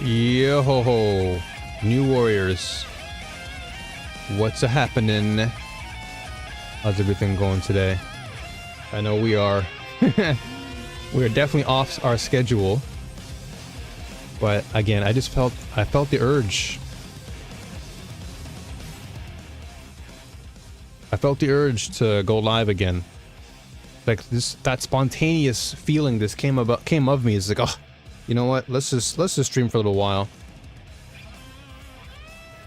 Yo ho ho, new warriors. What's a happening? How's everything going today? I know we are we are definitely off our schedule, but again, I felt the urge. I felt the urge to go live again. Like that spontaneous feeling this came of me is like, oh, you know what? Let's just stream for a little while.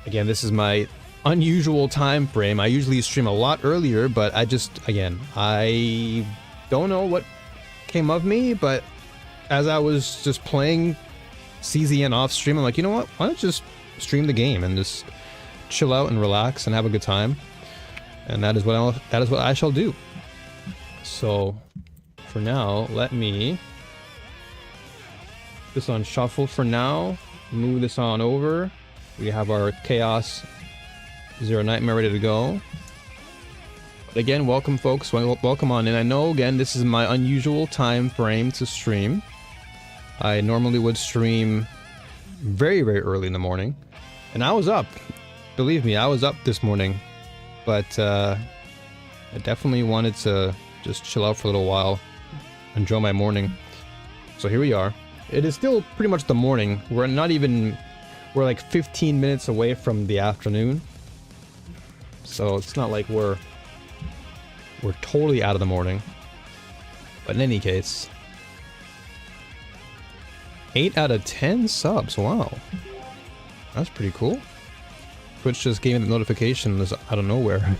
Again, this is my unusual time frame. I usually stream a lot earlier, but I don't know what came of me, but as I was just playing CZN off stream, I'm like, you know what? Why don't you just stream the game and just chill out and relax and have a good time? And that is what I shall do. So, for now, let me put this on shuffle for now. Move this on over. We have our Chaos Zero Nightmare ready to go. But again, welcome folks. Welcome on in. I know again this is my unusual time frame to stream. I normally would stream very, very early in the morning, and I was up. Believe me, I was up this morning. But I definitely wanted to just chill out for a little while, enjoy my morning. So here we are. It is still pretty much the morning. We're like 15 minutes away from the afternoon. So it's not like we're totally out of the morning. But in any case, 8 out of 10 subs. Wow. That's pretty cool. Twitch just gave me the notification out of nowhere.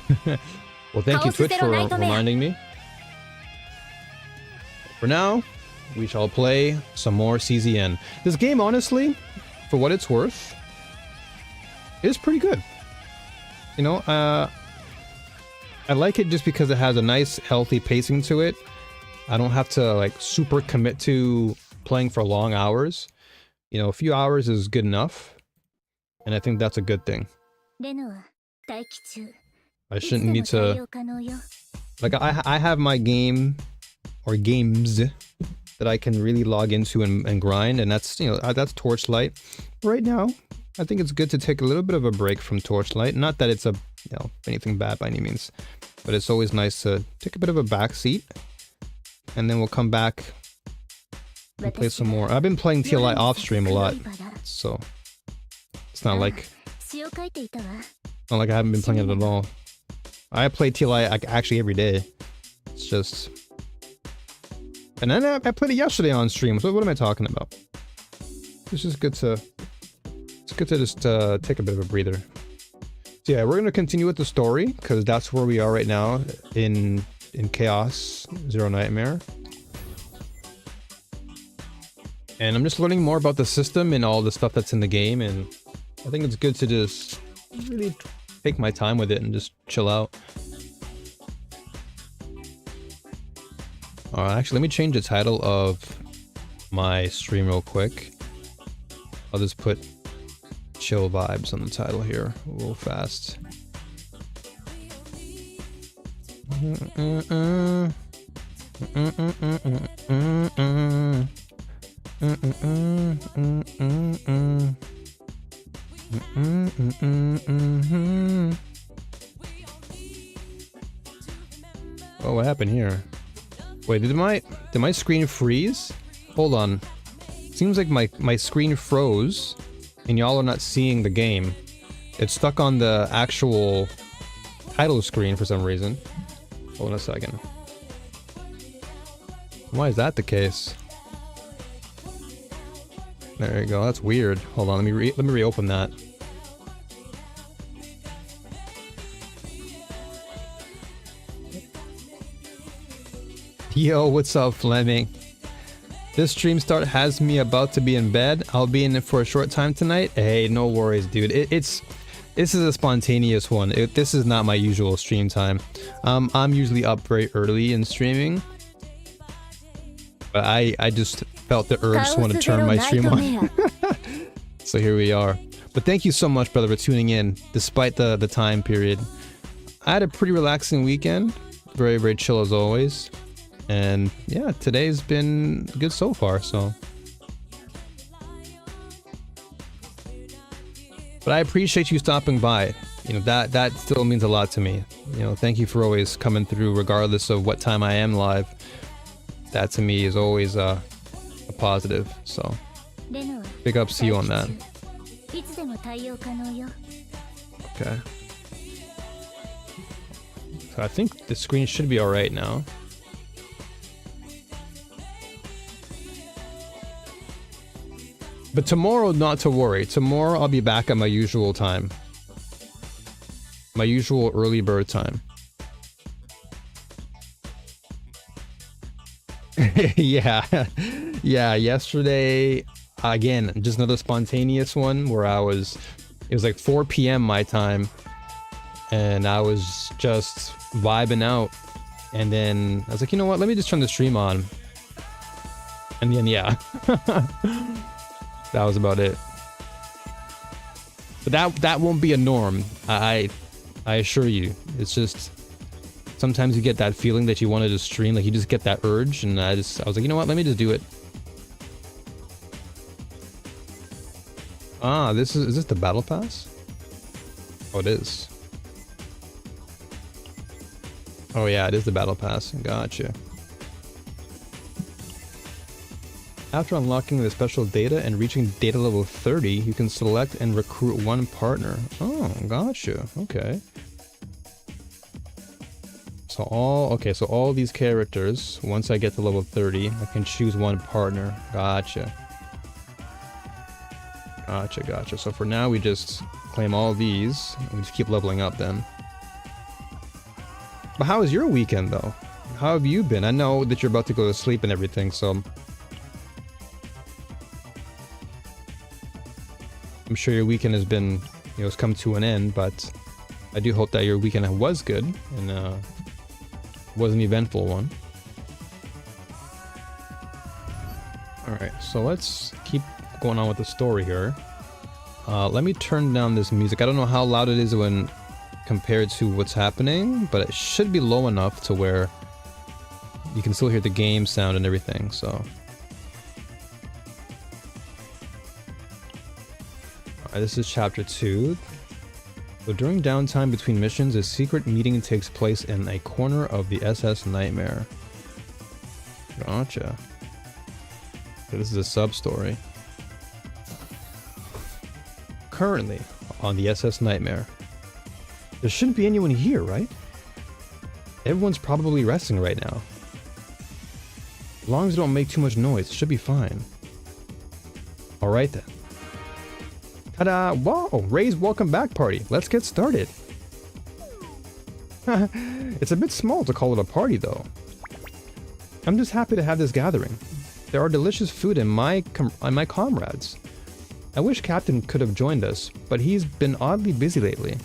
Well, thank you, Twitch, for reminding me. For now, we shall play some more CZN. This game, honestly, for what it's worth, is pretty good. You know, I like it just because it has a nice, healthy pacing to it. I don't have to, like, super commit to playing for long hours. You know, a few hours is good enough. And I think that's a good thing. I shouldn't need to... Like, I have my game, or games, that I can really log into and grind, and that's, you know, that's Torchlight. Right now, I think it's good to take a little bit of a break from Torchlight. Not that it's anything bad by any means, but it's always nice to take a bit of a back seat, and then we'll come back and play some more. I've been playing TLI off stream a lot, so it's not like I haven't been playing it at all. I play TLI actually every day. It's just... And then I played it yesterday on stream, so what am I talking about? It's just good to... It's good to just take a bit of a breather. So yeah, we're going to continue with the story, because that's where we are right now in Chaos Zero Nightmare. And I'm just learning more about the system and all the stuff that's in the game, and I think it's good to just really take my time with it and just chill out. Actually, let me change the title of my stream real quick. I'll just put chill vibes on the title here real fast. Oh, what happened here? Wait, did my screen freeze? Hold on. Seems like my screen froze and y'all are not seeing the game. It's stuck on the actual title screen for some reason. Hold on a second. Why is that the case? There you go. That's weird. Hold on. Let me reopen that. Yo, what's up, Fleming? This stream start has me about to be in bed. I'll be in it for a short time tonight. Hey, no worries, dude. This is a spontaneous one. This is not my usual stream time. I'm usually up very early in streaming, but I just felt the urge to want to turn my stream on. So here we are. But thank you so much, brother, for tuning in, despite the time period. I had a pretty relaxing weekend. Very, very chill as always. And yeah, today's been good so far, so. But I appreciate you stopping by. You know, that still means a lot to me. You know, thank you for always coming through regardless of what time I am live. That to me is always a positive, so. Big ups to you on that. Okay. So I think the screen should be alright now. But tomorrow, not to worry. Tomorrow I'll be back at my usual time. My usual early bird time. Yeah. Yeah, yesterday, again, just another spontaneous one where it was like 4 p.m. my time. And I was just vibing out. And then I was like, you know what? Let me just turn the stream on. And then, yeah. That was about it. But that won't be a norm. I assure you. It's just sometimes you get that feeling that you want to just stream, like you just get that urge, and I was like, you know what? Let me just do it. Ah, is this the battle pass? Oh, it is. Oh yeah, it is the battle pass. Gotcha. After unlocking the special data and reaching data level 30, you can select and recruit one partner. Oh, gotcha. Okay. So all these characters, once I get to level 30, I can choose one partner. Gotcha. Gotcha. So for now, we just claim all these, and we just keep leveling up then. But how was your weekend, though? How have you been? I know that you're about to go to sleep and everything, so I'm sure your weekend has been, it's come to an end, but I do hope that your weekend was good and was an eventful one. Alright, so let's keep going on with the story here. Let me turn down this music. I don't know how loud it is when compared to what's happening, but it should be low enough to where you can still hear the game sound and everything, so. This is chapter 2. So during downtime between missions, a secret meeting takes place in a corner of the SS Nightmare. Gotcha. So this is a sub-story. Currently, on the SS Nightmare. There shouldn't be anyone here, right? Everyone's probably resting right now. As long as they don't make too much noise, it should be fine. Alright then. Ta-da! Whoa! Ray's welcome back party. Let's get started. It's a bit small to call it a party, though. I'm just happy to have this gathering. There are delicious food and my comrades. I wish Captain could have joined us, but he's been oddly busy lately.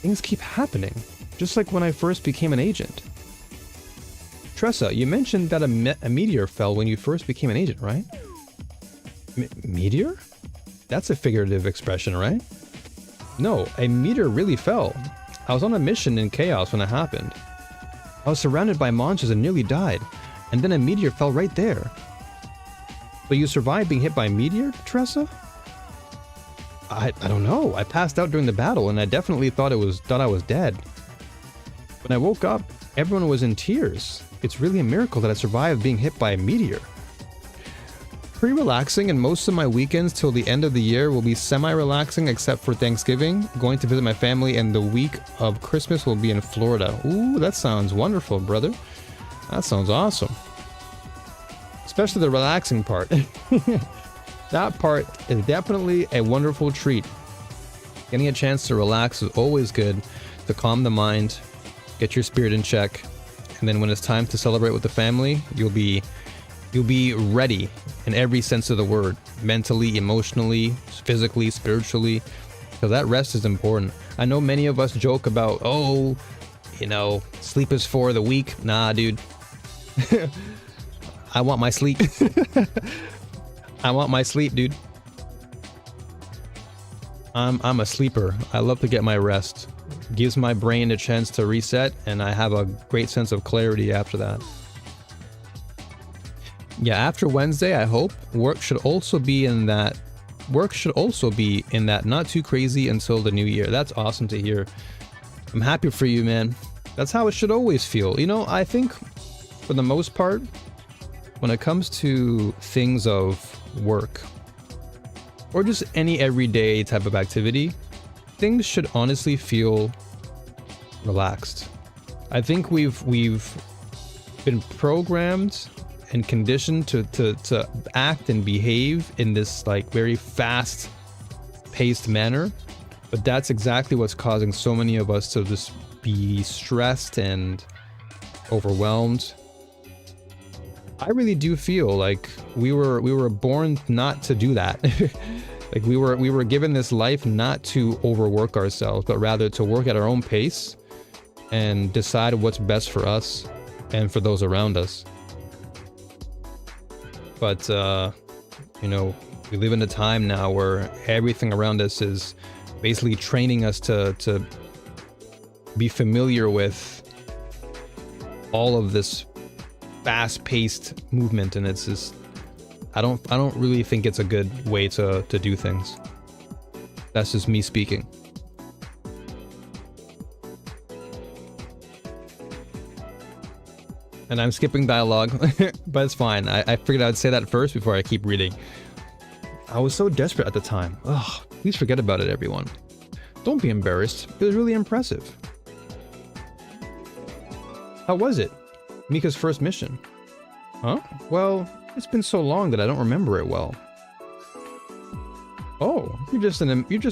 Things keep happening, just like when I first became an agent. Tressa, you mentioned that a meteor fell when you first became an agent, right? Meteor? That's a figurative expression, right? No, a meteor really fell. I was on a mission in chaos when it happened. I was surrounded by monsters and nearly died, and then a meteor fell right there. But you survived being hit by a meteor, Tressa? I don't know. I passed out during the battle, and I definitely thought I was dead. When I woke up, everyone was in tears. It's really a miracle that I survived being hit by a meteor. Pretty relaxing, and most of my weekends till the end of the year will be semi-relaxing except for Thanksgiving, going to visit my family, and the week of Christmas will be in Florida. Ooh, that sounds wonderful, brother. That sounds awesome. Especially the relaxing part. That part is definitely a wonderful treat. Getting a chance to relax is always good to calm the mind, get your spirit in check, and then when it's time to celebrate with the family, you'll be ready in every sense of the word, mentally, emotionally, physically, spiritually, because that rest is important. I know many of us joke about, oh, you know, sleep is for the weak. Nah, dude. I want my sleep. I want my sleep, dude. I'm a sleeper. I love to get my rest. Gives my brain a chance to reset, and I have a great sense of clarity after that. Yeah, after Wednesday, I hope work should also be in that not too crazy until the new year. That's awesome to hear. I'm happy for you, man. That's how it should always feel. You know, I think for the most part, when it comes to things of work or just any everyday type of activity, things should honestly feel relaxed. I think we've been programmed and conditioned to act and behave in this like very fast paced manner, but that's exactly what's causing so many of us to just be stressed and overwhelmed. I really do feel like we were born not to do that. Like we were given this life not to overwork ourselves, but rather to work at our own pace and decide what's best for us and for those around us. But you know, we live in a time now where everything around us is basically training us to be familiar with all of this fast-paced movement, and it's just I don't really think it's a good way to do things. That's just me speaking. And I'm skipping dialogue, but it's fine. I figured I'd say that first before I keep reading. I was so desperate at the time. Ugh, please forget about it, everyone. Don't be embarrassed. It was really impressive. How was it? Mika's first mission. Huh? Well, it's been so long that I don't remember it well. Oh, you're just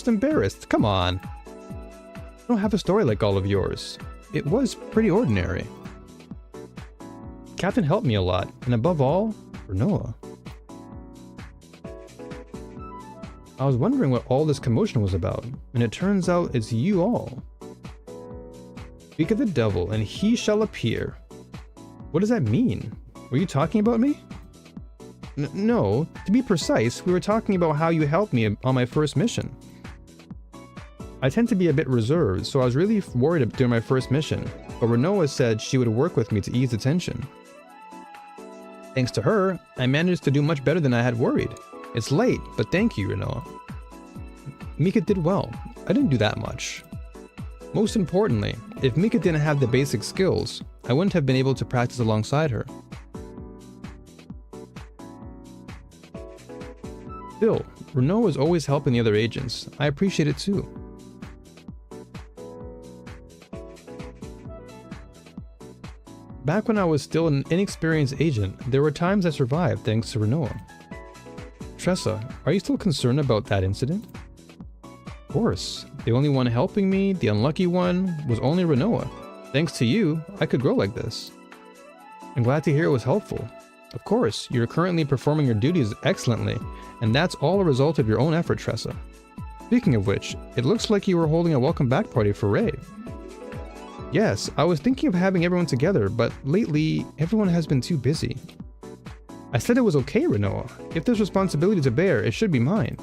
embarrassed. Come on. I don't have a story like all of yours. It was pretty ordinary. Captain helped me a lot, and above all, for Noah. I was wondering what all this commotion was about, and it turns out it's you all. Speak of the devil, and he shall appear. What does that mean? Were you talking about me? No, to be precise, we were talking about how you helped me on my first mission. I tend to be a bit reserved, so I was really worried during my first mission, but Renoa said she would work with me to ease the tension. Thanks to her, I managed to do much better than I had worried. It's late, but thank you, Renoa. Mika did well. I didn't do that much. Most importantly, if Mika didn't have the basic skills, I wouldn't have been able to practice alongside her. Still, Renoa is always helping the other agents. I appreciate it too. Back when I was still an inexperienced agent, there were times I survived thanks to Renoa. Tressa, are you still concerned about that incident? Of course. The only one helping me, the unlucky one, was only Renoa. Thanks to you, I could grow like this. I'm glad to hear it was helpful. Of course, you're currently performing your duties excellently, and that's all a result of your own effort, Tressa. Speaking of which, it looks like you were holding a welcome back party for Ray. Yes, I was thinking of having everyone together, but lately, everyone has been too busy. I said it was okay, Renoa. If there's responsibility to bear, it should be mine.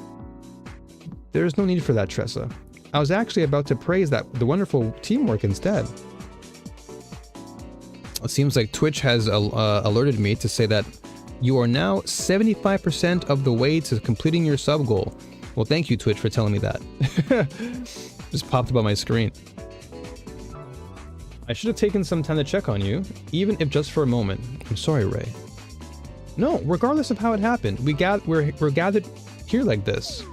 There is no need for that, Tressa. I was actually about to praise the wonderful teamwork instead. It seems like Twitch has alerted me to say that you are now 75% of the way to completing your sub goal. Well, thank you, Twitch, for telling me that. Just popped up on my screen. I should have taken some time to check on you, even if just for a moment. I'm sorry, Ray. No, regardless of how it happened, we're gathered here like this.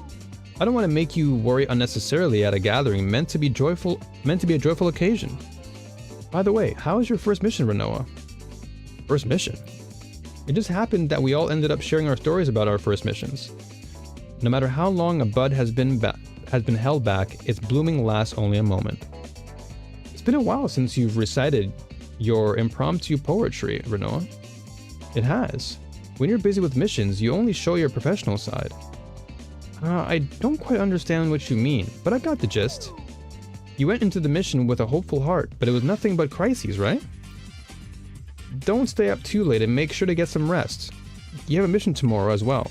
I don't want to make you worry unnecessarily at a gathering meant to be a joyful occasion. By the way, how was your first mission, Renoa? First mission? It just happened that we all ended up sharing our stories about our first missions. No matter how long a bud has been held back, its blooming lasts only a moment. It's been a while since you've recited your impromptu poetry, Renoa. It has. When you're busy with missions, you only show your professional side. I don't quite understand what you mean, but I got the gist. You went into the mission with a hopeful heart, but it was nothing but crises, right? Don't stay up too late and make sure to get some rest. You have a mission tomorrow as well.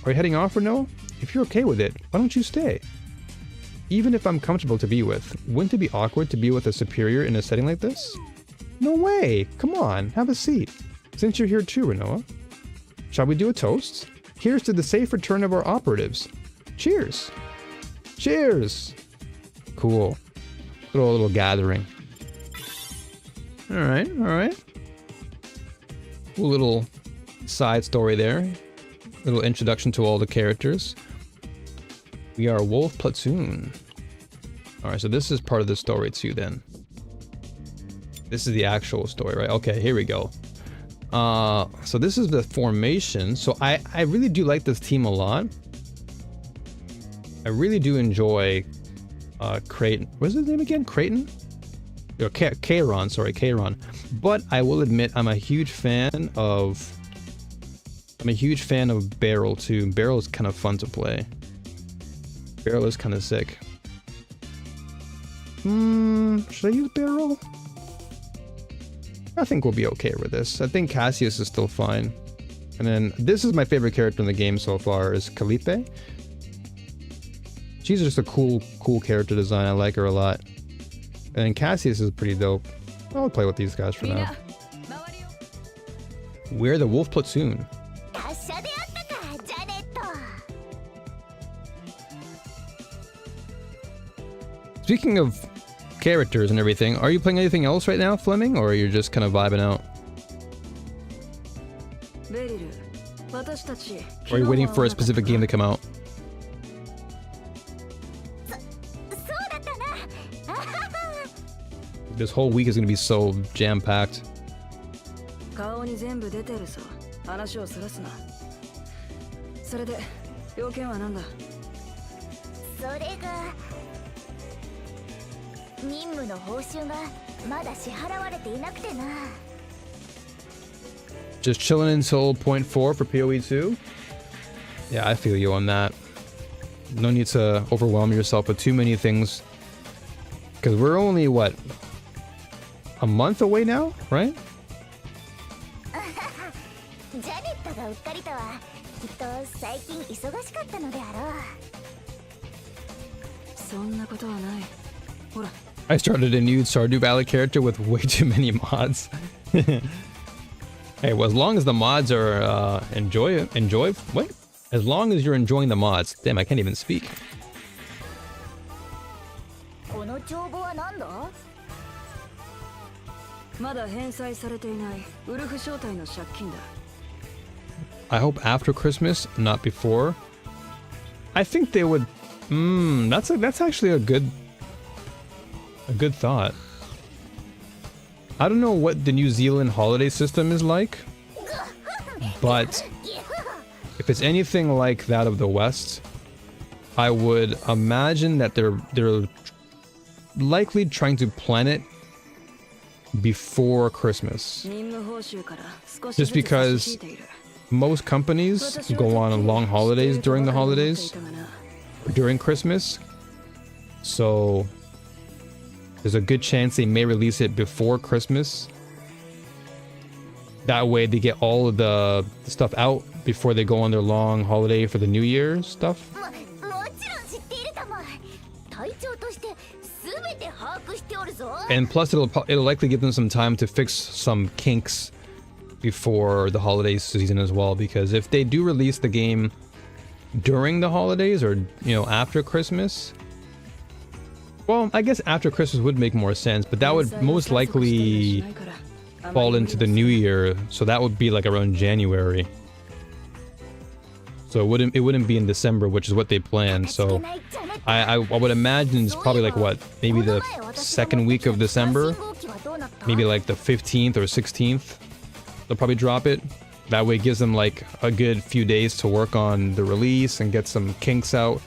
Are you heading off, Renoa? If you're okay with it, why don't you stay? Even if I'm comfortable to be with, wouldn't it be awkward to be with a superior in a setting like this? No way! Come on, have a seat. Since you're here too, Renoa. Shall we do a toast? Here's to the safe return of our operatives. Cheers! Cheers! Cool. Little gathering. Alright, alright. Cool little side story there. Little introduction to all the characters. We are Wolf Platoon. Alright, so this is part of the story too then. This is the actual story, right? Okay, here we go. So this is the formation. So I really do like this team a lot. I really do enjoy Creighton. What's his name again? Creighton? Kairon, sorry, Kairon. But I will admit I'm a huge fan of Beryl too. Beryl is kind of fun to play. Beryl is kind of sick. Should I use Beryl? I think we'll be okay with this. I think Cassius is still fine. And then this is my favorite character in the game so far is Calipe. She's just a cool character design. I like her a lot. And Cassius is pretty dope. I'll play with these guys for now. We're the Wolf Platoon. Speaking of characters and everything, are you playing anything else right now, Fleming, or are you just kind of vibing out? Or are you waiting for a specific game to come out? This whole week is going to be so jam-packed. Just chilling until 0.4 for PoE 2? Yeah, I feel you on that. No need to overwhelm yourself with too many things. Because we're only, what, a month away now, right? I started a new Stardew Valley character with way too many mods. Hey, well, as long as the mods are what? As long as you're enjoying the mods. Damn, I can't even speak. I hope after Christmas, not before. I think they would. That's actually a good thought. I don't know what the New Zealand holiday system is like, but if it's anything like that of the West, I would imagine that they're likely trying to plan it before Christmas. Just because most companies go on long holidays during the holidays, or during Christmas, so there's a good chance they may release it before Christmas. That way they get all of the stuff out before they go on their long holiday for the New Year's stuff. And plus it'll likely give them some time to fix some kinks before the holiday season as well, because if they do release the game during the holidays or, you know, after Christmas, well, I guess after Christmas would make more sense, but that would most likely fall into the new year, so that would be like around January. So it wouldn't be in December, which is what they planned. So I would imagine it's probably like what, maybe the second week of December, maybe like the 15th or 16th. They'll probably drop it. That way it gives them like a good few days to work on the release and get some kinks out.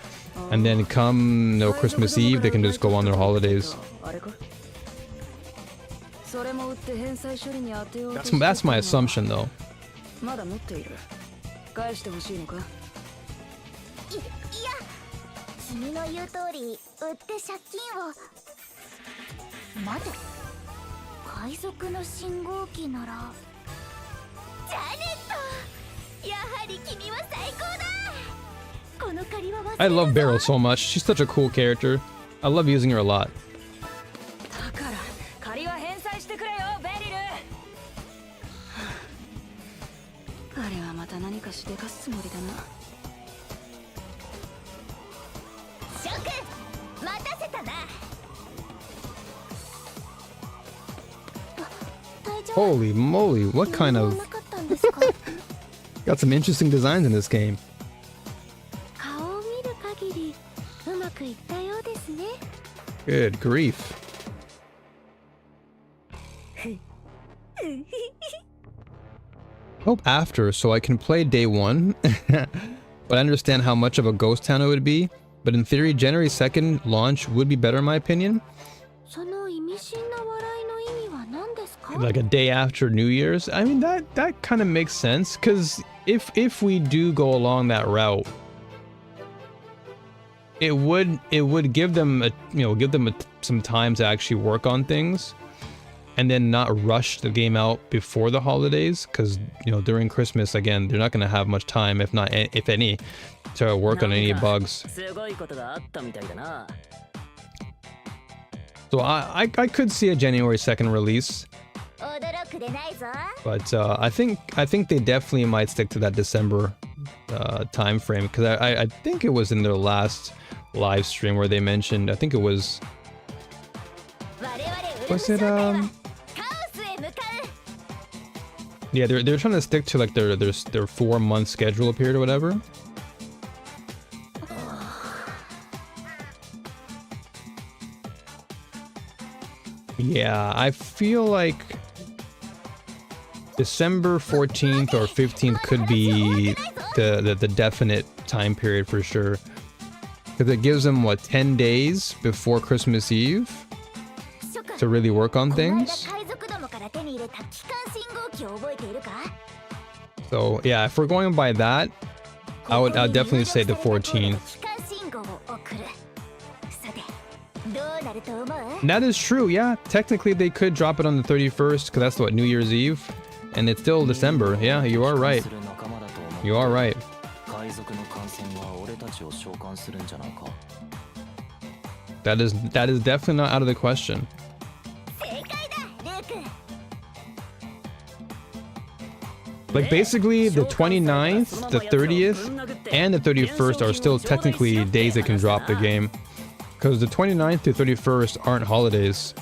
And then come Christmas Eve, they can just go on their holidays. That's my assumption though. I love Beryl so much. She's such a cool character. I love using her a lot. Holy moly, what kind of... Got some interesting designs in this game. Good grief. Hope after, so I can play day one. But I understand how much of a ghost town it would be. But in theory, January 2nd launch would be better in my opinion. Like a day after New Year's. I mean, that kind of makes sense, because if we do go along that route, it would give them some time to actually work on things, and then not rush the game out before the holidays, because during Christmas again they're not going to have much time, if any, to work on any bugs. So I could see a January 2nd release. But I think they definitely might stick to that December time frame, because I think it was in their last live stream where they mentioned, I think it was it yeah, they're trying to stick to like their 4-month schedule period or whatever. Yeah, I feel like December 14th or 15th could be the definite time period for sure. Because it gives them, what, 10 days before Christmas Eve to really work on things. So yeah, if we're going by that, I'd definitely say the 14th. That is true, yeah. Technically they could drop it on the 31st, because that's what, New Year's Eve? And it's still December. Yeah, you are right. You are right. That is definitely not out of the question. Like basically the 29th, the 30th, and the 31st are still technically days that can drop the game. Because the 29th to 31st aren't holidays.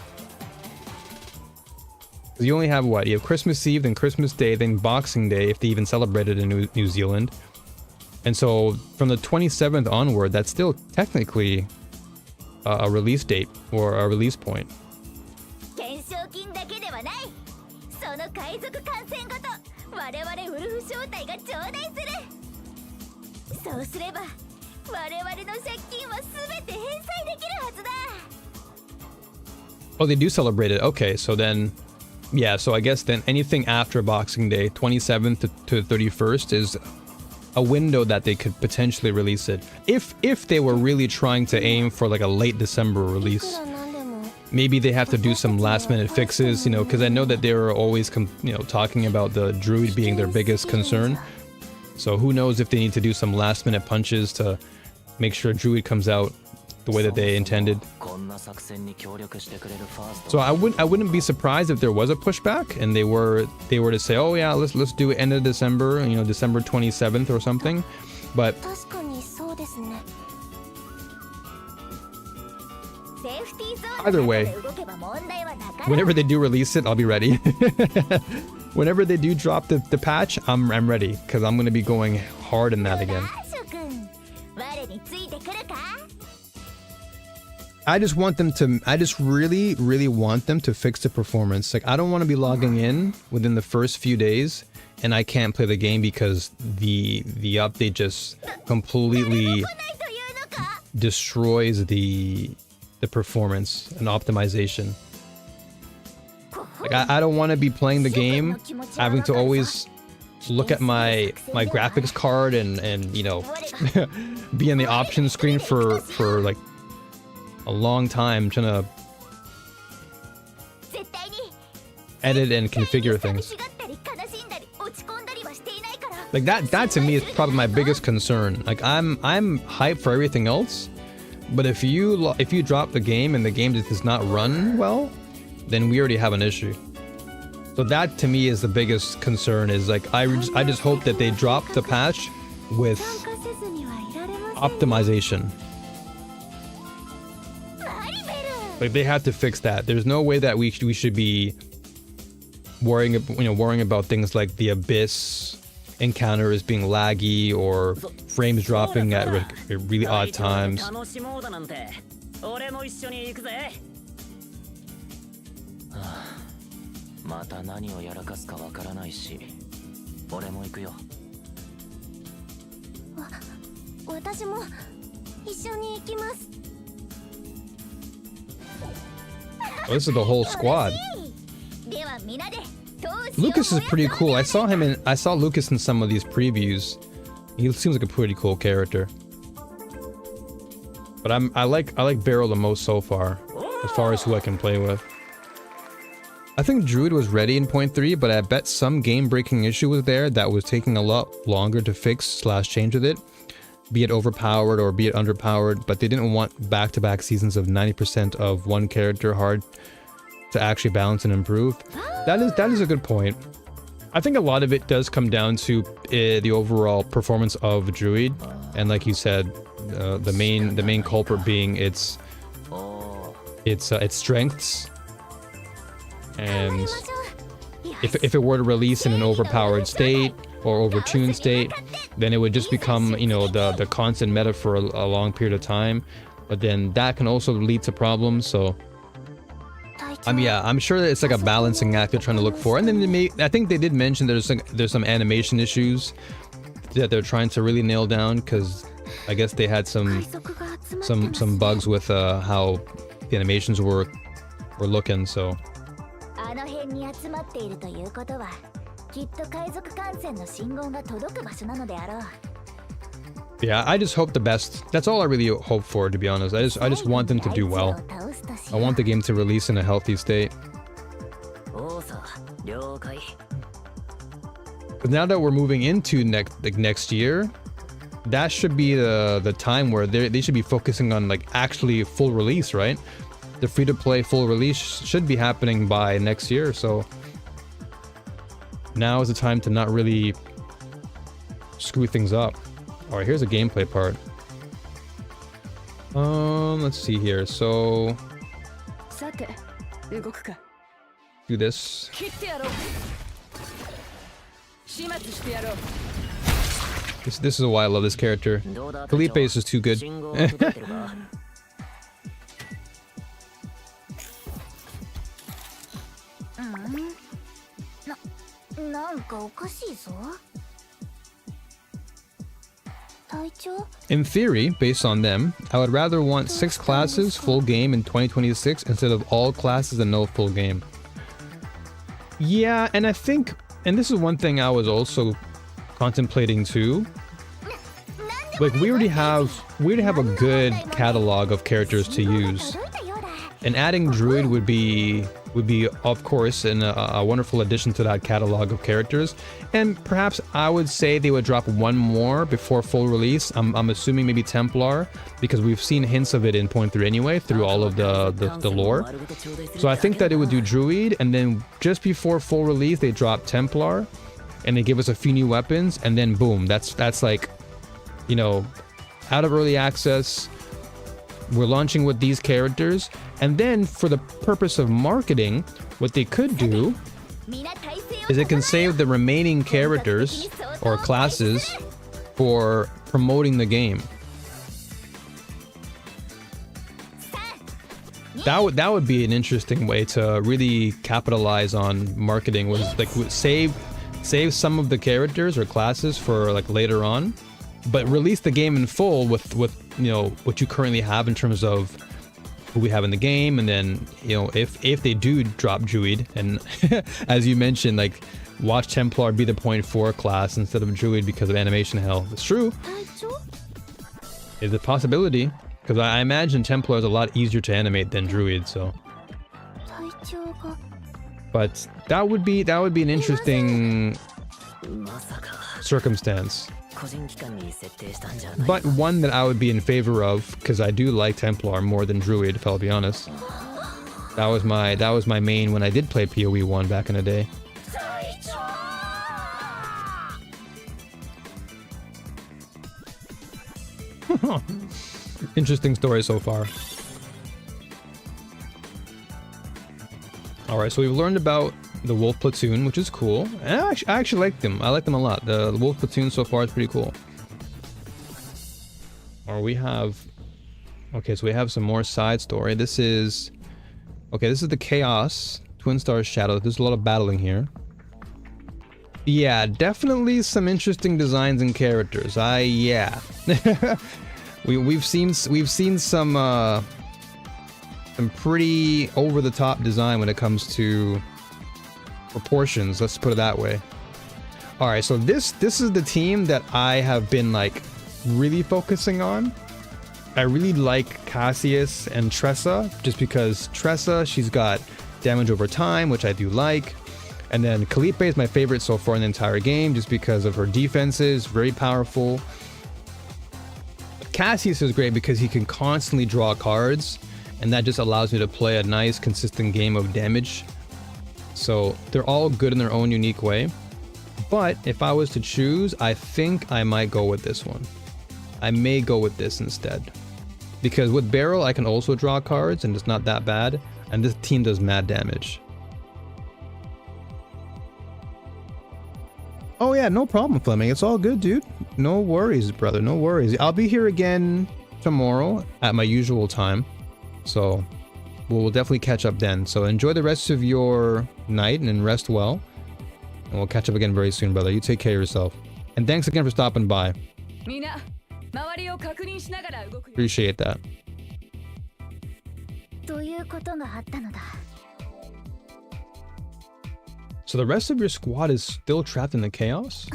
You only have what? You have Christmas Eve, then Christmas Day, then Boxing Day, if they even celebrate it in New Zealand. And so from the 27th onward, that's still technically a release date or a release point. Oh, they do celebrate it. Okay, so then... Yeah, so I guess then anything after Boxing Day, 27th to 31st, is a window that they could potentially release it. If they were really trying to aim for like a late December release. maybe they have to do some last minute fixes, you know, because I know that they were always, you know, talking about the druid being their biggest concern. So who knows if they need to do some last minute punches to make sure druid comes out the way that they intended. So I wouldn't be surprised if there was a pushback and they were to say, oh yeah, let's do it end of December, you know, December 27th or something. But either way, whenever they do release it, I'll be ready. Whenever they do drop the patch, I'm ready, because I'm going to be going hard in that again. I just really want them to fix the performance. Like, I don't want to be logging in within the first few days and I can't play the game because the update just completely destroys the performance and optimization. Like, I don't want to be playing the game having to always look at my graphics card and you know be in the options screen for like a long time trying to edit and configure things. Like that to me is probably my biggest concern. Like, I'm hyped for everything else, but if you drop the game and the game just does not run well, then we already have an issue. So that to me is the biggest concern, is like I just hope that they drop the patch with optimization. Like, they have to fix that. There's no way that we should be worrying about things like the Abyss encounters being laggy or frames dropping at really odd times. Oh, this is the whole squad. Lucas is pretty cool. I saw Lucas in some of these previews. He seems like a pretty cool character. But I like Beryl the most so far as who I can play with. I think Druid was ready in 0.3, but I bet some game-breaking issue was there that was taking a lot longer to fix / change with it. Be it overpowered or be it underpowered, but they didn't want back-to-back seasons of 90% of one character hard to actually balance and improve. That is a good point. I think a lot of it does come down to the overall performance of Druid, and like you said, the main culprit being its strengths. And if it were to release in an overpowered state or overtuned state, then it would just become, you know, the constant meta for a long period of time. But then that can also lead to problems. So yeah, I'm sure that it's like a balancing act they're trying to look for. And then I think they did mention there's some animation issues that they're trying to really nail down, because I guess they had some bugs with how the animations were looking. So yeah, I just hope the best. That's all I really hope for, to be honest. I just want them to do well. I want the game to release in a healthy state. But now that we're moving into next year, that should be the time where they should be focusing on like actually full release, right? The free-to-play full release should be happening by next year, so now is the time to not really screw things up. Alright, here's a gameplay part. Let's see here. So do this. This is why I love this character. Felipe is just too good. In theory, based on them, I would rather want 6 classes full game in 2026 instead of all classes and no full game. Yeah, and I think, and this is one thing I was also contemplating too. Like, we already have a good catalog of characters to use. And adding Druid would be of course a wonderful addition to that catalog of characters. And perhaps I would say they would drop one more before full release. I'm assuming maybe Templar, because we've seen hints of it in 0.3 anyway through all of the lore. So I think that it would do Druid, and then just before full release they drop Templar, and they give us a few new weapons, and then boom, that's like, you know, out of early access. We're launching with these characters, and then for the purpose of marketing, what they could do is it can save the remaining characters or classes for promoting the game. That would be an interesting way to really capitalize on marketing, was like save some of the characters or classes for like later on, but release the game in full with you know what you currently have in terms of who we have in the game. And then, you know, if they do drop Druid, and as you mentioned, like, watch Templar be the 0.4 class instead of Druid because of animation hell. It's true. It's a possibility, because I imagine Templar is a lot easier to animate than Druid, so. But that would be an interesting circumstance. But one that I would be in favor of, because I do like Templar more than Druid, if I'll be honest. That was my main when I did play PoE 1 back in the day. Interesting story so far. Alright, so we've learned about the Wolf Platoon, which is cool. And I actually like them. I like them a lot. The Wolf Platoon so far is pretty cool. Or we have... Okay, so we have some more side story. This is... Okay, this is the Chaos Twin Star Shadow. There's a lot of battling here. Yeah, definitely some interesting designs and characters. Yeah. We've seen some pretty over-the-top design when it comes to proportions, let's put it that way. Alright, so this is the team that I have been like really focusing on. I really like Cassius and Tressa, just because Tressa, she's got damage over time, which I do like. And then Calliope is my favorite so far in the entire game, just because of her defenses, very powerful. Cassius is great because he can constantly draw cards, and that just allows me to play a nice consistent game of damage. So they're all good in their own unique way. But if I was to choose, I think I might go with this one. I may go with this instead. Because with Barrel, I can also draw cards, and it's not that bad. And this team does mad damage. Oh yeah, no problem, Fleming. It's all good, dude. No worries, brother. No worries. I'll be here again tomorrow at my usual time. So we'll definitely catch up then. So enjoy the rest of your night and rest well. And we'll catch up again very soon, brother. You take care of yourself. And thanks again for stopping by. Appreciate that. So the rest of your squad is still trapped in the chaos?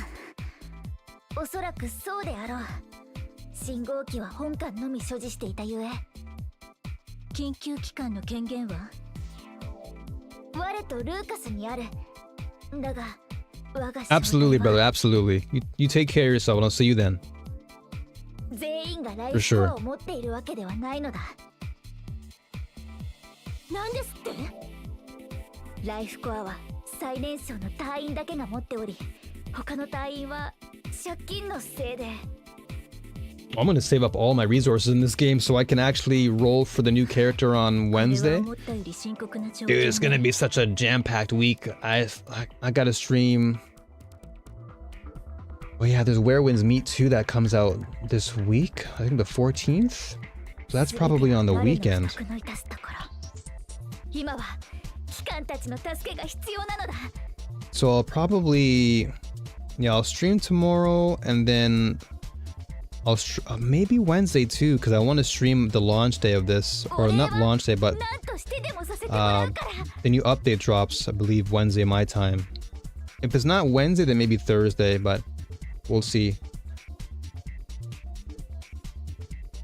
Absolutely, brother, absolutely. You take care of yourself, and I'll see you then. For sure. I'm gonna save up all my resources in this game so I can actually roll for the new character on Wednesday. Dude, it's gonna be such a jam-packed week. I gotta stream. Oh yeah, there's Werewinds Meet 2 that comes out this week. I think the 14th. So that's probably on the weekend. So I'll probably... Yeah, I'll stream tomorrow, and then I'll maybe Wednesday too, because I want to stream the launch day of this, or not launch day, but the new update drops, I believe, Wednesday my time. If it's not Wednesday, then maybe Thursday, but we'll see.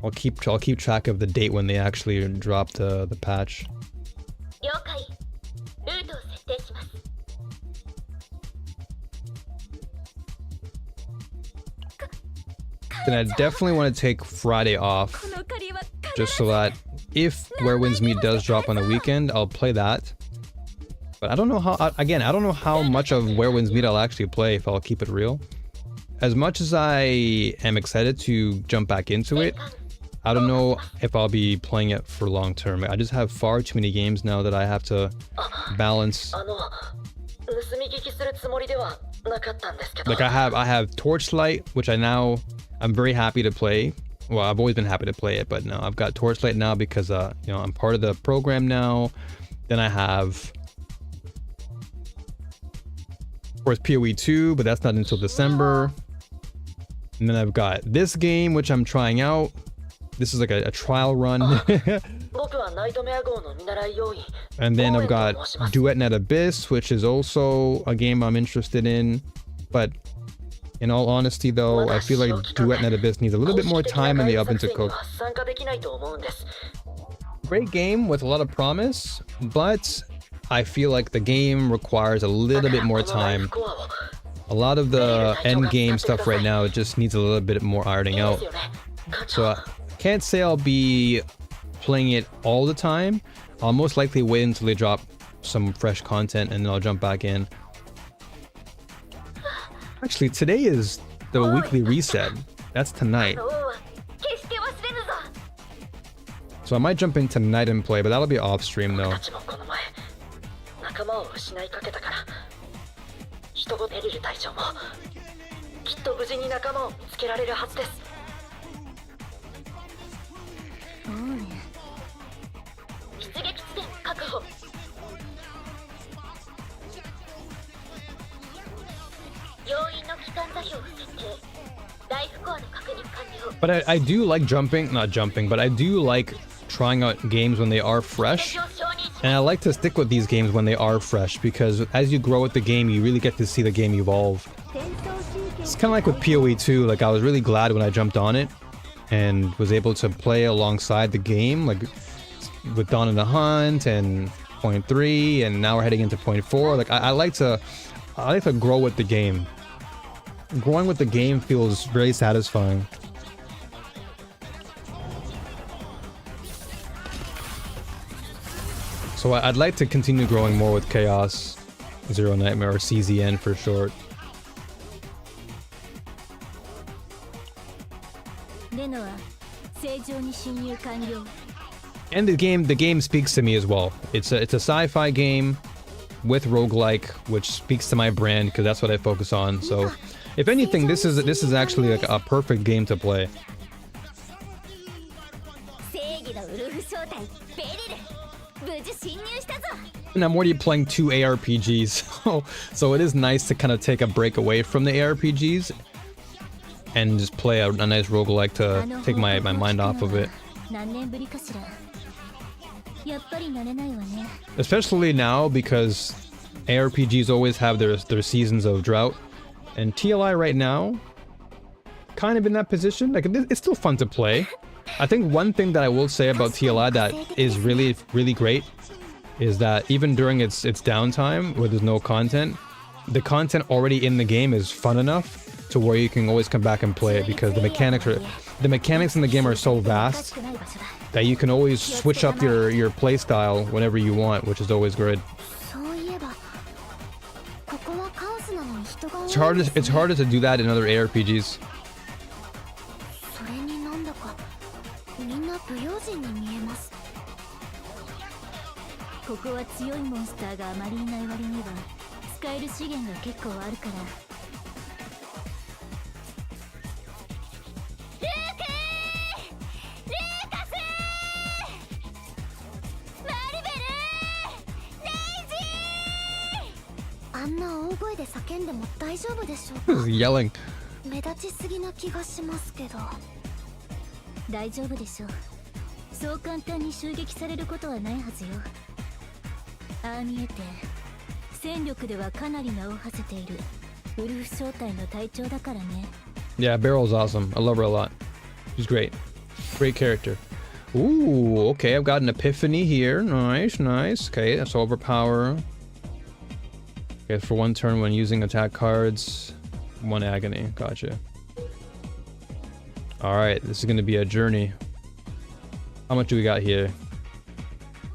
I'll keep track of the date when they actually drop the patch. Then I definitely want to take Friday off, just so that if Where Winds Meet does drop on the weekend, I'll play that. But I don't know how, again, I don't know how much of Where Winds Meet I'll actually play, if I'll keep it real. As much as I am excited to jump back into it, I don't know if I'll be playing it for long term. I just have far too many games now that I have to balance. Like I have Torchlight, which I'm very happy to play. Well, I've always been happy to play it, but no, I've got Torchlight now because you know, I'm part of the program now. Then I have, of course, PoE 2, but that's not until December. And then I've got this game, which I'm trying out. This is like a trial run. And then I've got Duet Net Abyss, which is also a game I'm interested in. But in all honesty though, I feel like Duet Net Abyss needs a little bit more time in the oven to cook. Great game with a lot of promise, but I feel like the game requires a little bit more time. A lot of the end game stuff right now, it just needs a little bit more ironing out. So I can't say I'll be playing it all the time. I'll most likely wait until they drop some fresh content and then I'll jump back in. Actually, today is the weekly reset. That's tonight. So I might jump in tonight and play, but that'll be off stream though. But I do like not jumping, but I do like trying out games when they are fresh. And I like to stick with these games when they are fresh, because as you grow with the game, you really get to see the game evolve. It's kind of like with PoE 2, like I was really glad when I jumped on it and was able to play alongside the game, like with Dawn of the Hunt and Point 3, and now we're heading into Point 4. Like I like to grow with the game. Growing with the game feels very satisfying. So I'd like to continue growing more with Chaos, Zero Nightmare, or CZN for short. And the game speaks to me as well. It's a sci-fi game with roguelike, which speaks to my brand because that's what I focus on. So if anything, this is actually like a perfect game to play. And I'm already playing 2 ARPGs, so it is nice to kind of take a break away from the ARPGs and just play a nice roguelike to take my mind off of it. Especially now, because ARPGs always have their seasons of drought, and TLI right now, kind of in that position. Like it's still fun to play. I think one thing that I will say about TLI that is really, really great is that even during its downtime where there's no content, the content already in the game is fun enough to where you can always come back and play it, because the mechanics in the game are so vast that you can always switch up your play style whenever you want, which is always good. It's harder to do that in other ARPGs. Who's yelling? 大丈夫でしょう。そう簡単に襲撃されることはないはずよ。ああ見えて戦力ではかなり名を馳せているウルフ小隊の隊長だからね。 Yeah, Barrel's awesome. I love her a lot. She's great. Great character. Ooh, okay, I've got an epiphany here. Nice, nice. Okay, that's overpower. Okay, for 1 turn when using attack cards, 1 agony. Gotcha. Alright, this is gonna be a journey. How much do we got here?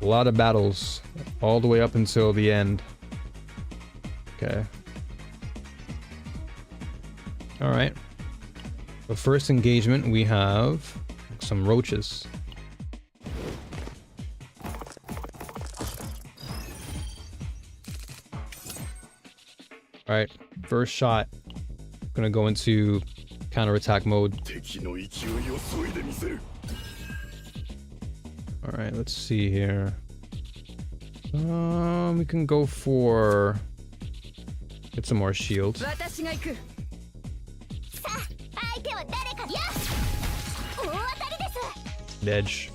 A lot of battles. All the way up until the end. Okay. Alright. The first engagement, we have some roaches. Alright, first shot. Gonna go into counterattack mode. Alright, let's see here. We can go for... Get some more shield. Edge.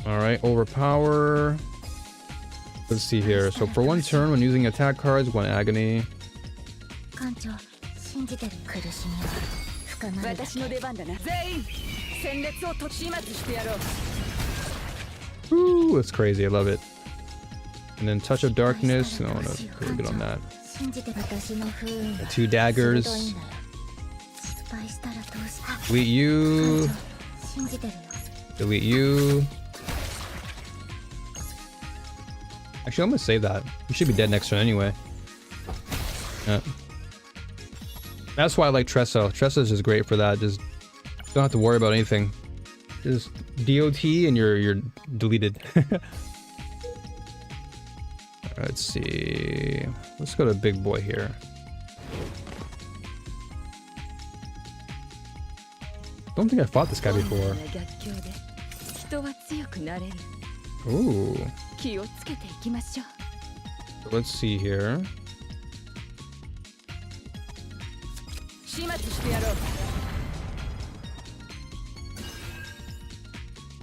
Alright, overpower. Let's see here. So for 1 turn when using attack cards, 1 agony. Ooh, that's crazy. I love it. And then touch of darkness. No, pretty good on that. 2 daggers. Delete you. Delete you. Actually, I'm gonna save that. You should be dead next turn anyway. Yeah. That's why I like Tresso. Tresso is just great for that. Just don't have to worry about anything. Just DOT and you're deleted. Let's see. Let's go to big boy here. Don't think I fought this guy before. Ooh. Let's see here.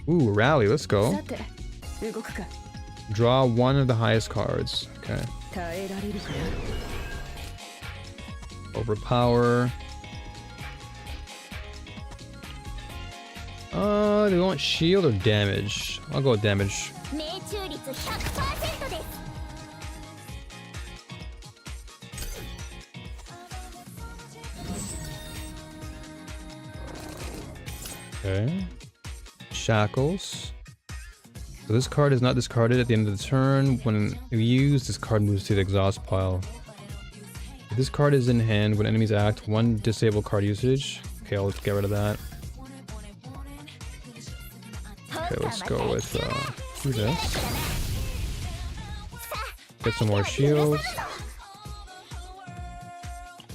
Ooh, rally, let's go. Draw 1 of the highest cards. Okay. Overpower. Do we want shield or damage? I'll go with damage. Okay. Shackles. So this card is not discarded at the end of the turn. When used, this card moves to the exhaust pile. If this card is in hand when enemies act, 1 disable card usage. Okay, I'll get rid of that. Okay, let's go with this. Get some more shields.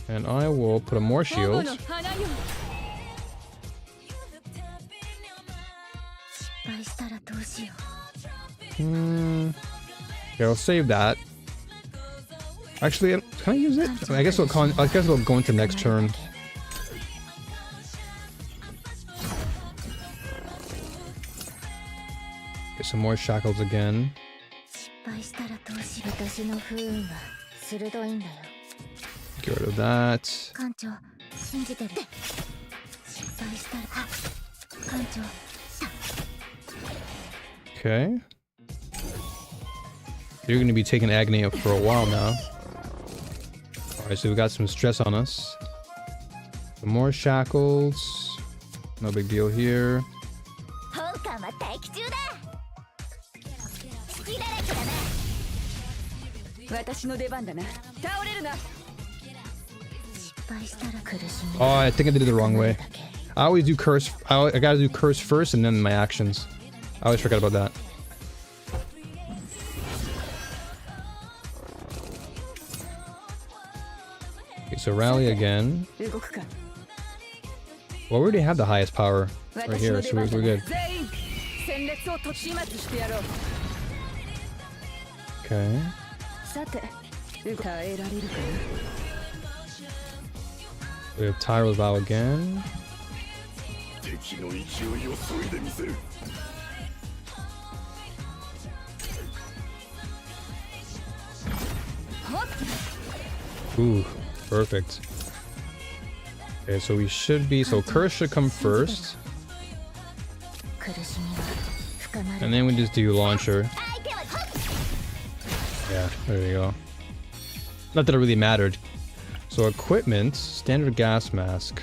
And I will put a more shield. Okay, I'll save that. Actually, can I use it? I guess it'll go into next turn. Get some more shackles again. Get rid of that. Okay. You're going to be taking agony up for a while now. Alright, so we got some stress on us. Some more shackles. No big deal here. Oh, I think I did it the wrong way. I always do curse. I gotta do curse first and then my actions. I always forget about that. Okay, so rally again. Well, we already have the highest power right here, so we're good. Okay. We have Tyro's Vow again. Ooh, perfect. Okay, so we should be... So Curse should come first. And then we just do Launcher. Yeah, there you go. Not that it really mattered. So equipment, standard gas mask.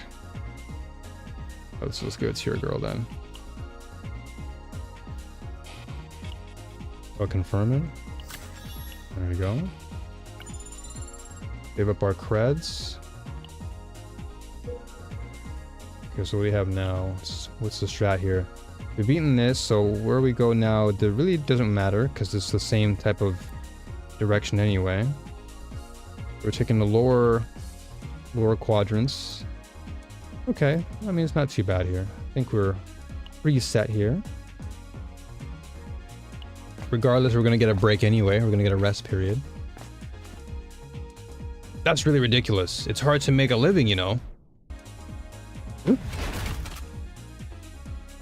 Let's go to your girl then. I'll confirm it. There we go. Give up our creds. Okay, so what do we have now? What's the strat here? We've beaten this, so where we go now, it really doesn't matter because it's the same type of direction anyway. We're taking the lower quadrants. Okay, I mean, it's not too bad here. I think we're reset here. Regardless, we're gonna get a break anyway. We're gonna get a rest period. That's really ridiculous. It's hard to make a living, you know. Ooh.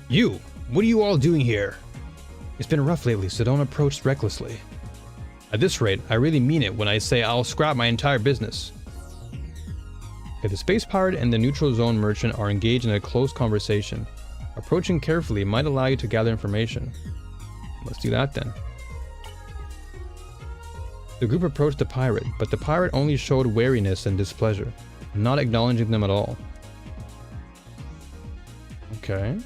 You! What are you all doing here? It's been rough lately, so don't approach recklessly. At this rate, I really mean it when I say I'll scrap my entire business. Okay, the space pirate and the neutral zone merchant are engaged in a close conversation. Approaching carefully might allow you to gather information. Let's do that then. The group approached the pirate, but the pirate only showed wariness and displeasure, not acknowledging them at all. Okay.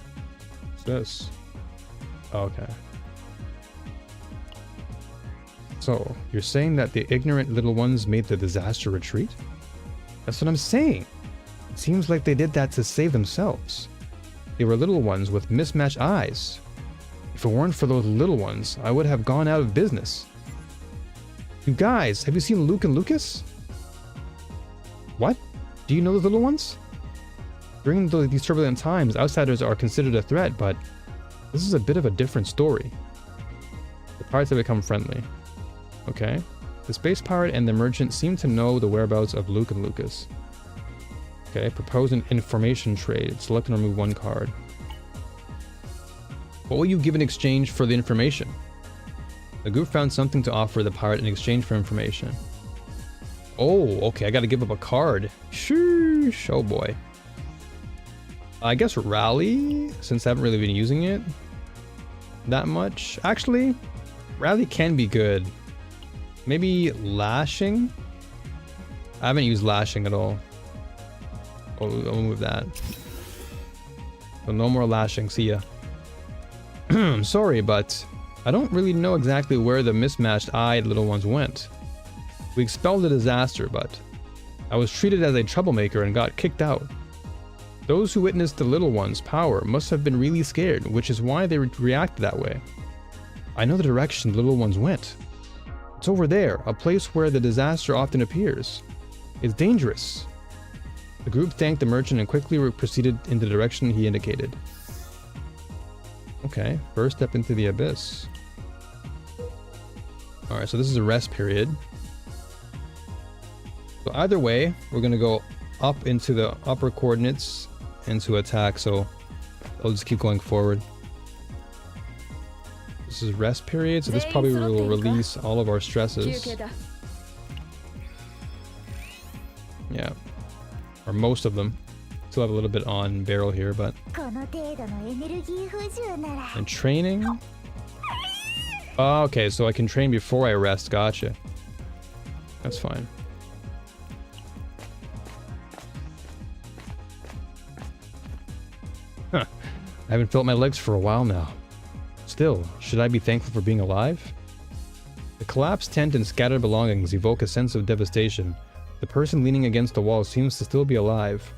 What's this? Okay. So, you're saying that the ignorant little ones made the disaster retreat? That's what I'm saying. It seems like they did that to save themselves. They were little ones with mismatched eyes. If it weren't for those little ones, I would have gone out of business. You guys, have you seen Luke and Lucas? What? Do you know those little ones? During these turbulent times, outsiders are considered a threat, but this is a bit of a different story. The pirates have become friendly. Okay. The space pirate and the merchant seem to know the whereabouts of Luke and Lucas. Okay, propose an information trade. Select and remove one card. What will you give in exchange for the information? The group found something to offer the pirate in exchange for information. Oh, okay, I gotta give up a card. Sheesh, oh boy. I guess Rally, since I haven't really been using it that much. Actually, Rally can be good. Maybe Lashing? I haven't used Lashing at all. I'll move that. So no more Lashing, see ya. I'm sorry, but I don't really know exactly where the mismatched-eyed little ones went. We expelled the disaster, but I was treated as a troublemaker and got kicked out. Those who witnessed the little ones' power must have been really scared, which is why they reacted that way. I know the direction the little ones went. It's over there, a place where the disaster often appears. It's dangerous. The group thanked the merchant and quickly proceeded in the direction he indicated. Okay, first step into the abyss. Alright, so this is a rest period. So either way, we're going to go up into the upper coordinates and to attack, so I'll just keep going forward. This is rest period, so this probably will release all of our stresses. Yeah. Or most of them. Still have a little bit on barrel here, but... And training? Oh, okay, so I can train before I rest, gotcha. That's fine. Huh. I haven't felt my legs for a while now. Still, should I be thankful for being alive? The collapsed tent and scattered belongings evoke a sense of devastation. The person leaning against the wall seems to still be alive.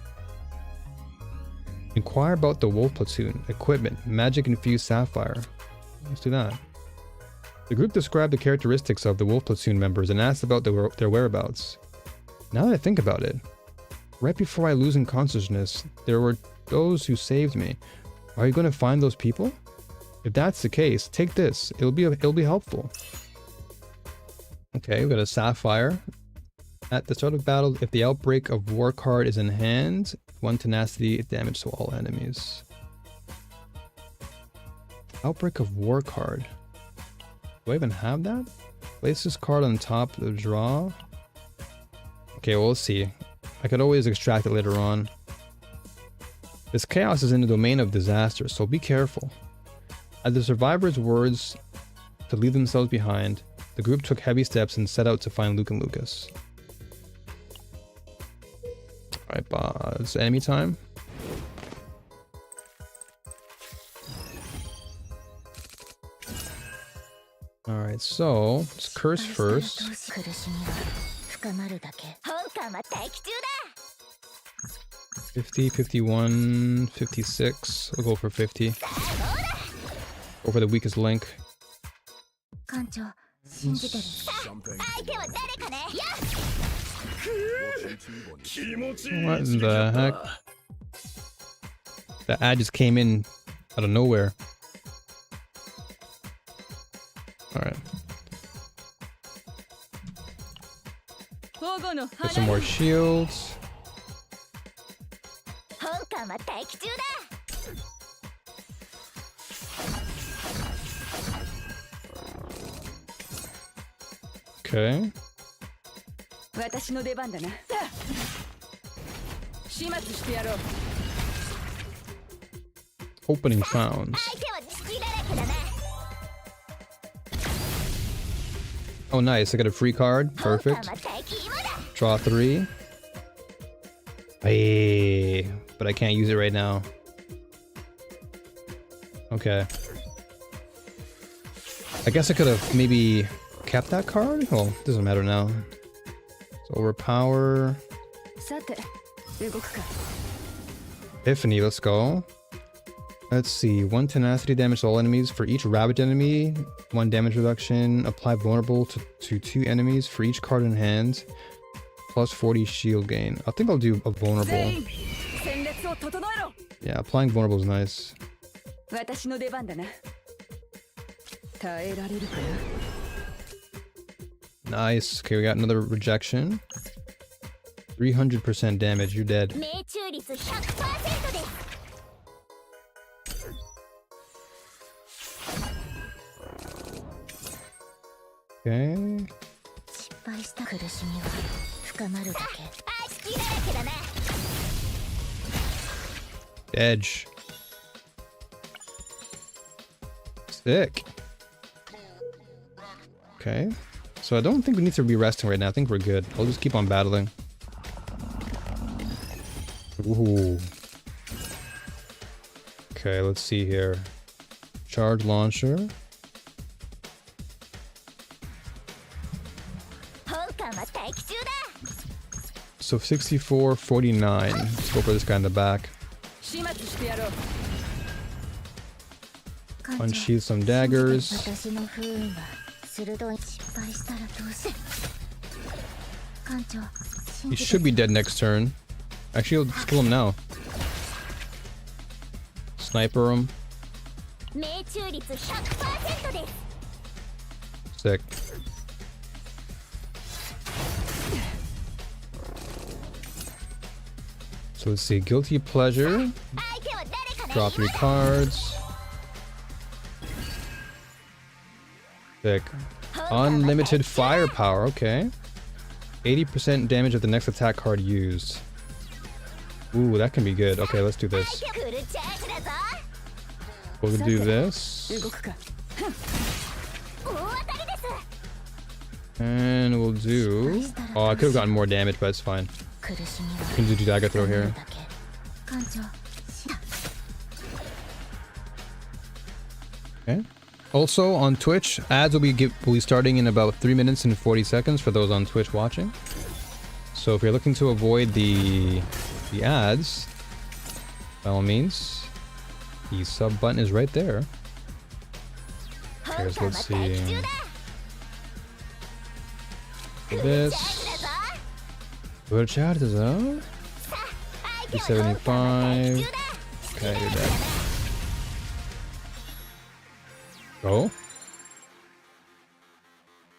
Inquire about the wolf platoon, equipment, magic-infused sapphire. Let's do that. The group described the characteristics of the wolf platoon members and asked about their whereabouts. Now that I think about it, right before I lose consciousness, there were those who saved me. Are you going to find those people? If that's the case, take this. It'll be helpful. Okay, we got a sapphire. At the start of battle, if the outbreak of war card is in hand, 1 tenacity damage to all enemies. Outbreak of war card. Do I even have that? Place this card on top of the draw. Okay, we'll see. I could always extract it later on. This chaos is in the domain of disaster, so be careful. As the survivors' words to leave themselves behind, the group took heavy steps and set out to find Luke and Lucas. Alright, it's enemy time. Alright, so let's curse first. 50, 51, 56. We'll go for 50. Go for the weakest link. What in the heck? The ad just came in out of nowhere. Alright. Get some more shields. Okay. Opening found. Oh nice, I got a free card. Perfect. Draw 3. Hey, but I can't use it right now. Okay. I guess I could have maybe kept that card? Well, doesn't matter now. So overpower. Epiphany, let's go. Let's see. 1 tenacity damage to all enemies. For each rabbit enemy, 1 damage reduction. Apply vulnerable to 2 enemies for each card in hand. Plus 40 shield gain. I think I'll do a vulnerable. Yeah, applying vulnerable is nice. Nice. Okay, we got another rejection. 300% damage. You're dead. Okay. Edge. Sick. Okay. So I don't think we need to be resting right now. I think we're good. I'll just keep on battling. Ooh. Okay, let's see here. Charge launcher. So 64, 49. Let's go for this guy in the back. Unsheath some daggers. He should be dead next turn. Actually, let's kill him now. Sniper him. Sick. So let's see, guilty pleasure. Draw 3 cards. Sick. Unlimited firepower, okay. 80% damage of the next attack card used. Ooh, that can be good. Okay, let's do this. We'll do this. And we'll do... Oh, I could have gotten more damage, but it's fine. We can do dagger throw here. Okay. Also on Twitch, ads will be starting in about 3 minutes and 40 seconds for those on Twitch watching. So if you're looking to avoid the ads, by all means, the sub button is right there. Okay, so let's see. This. Good chat is up. 375. Okay, you're dead. Go.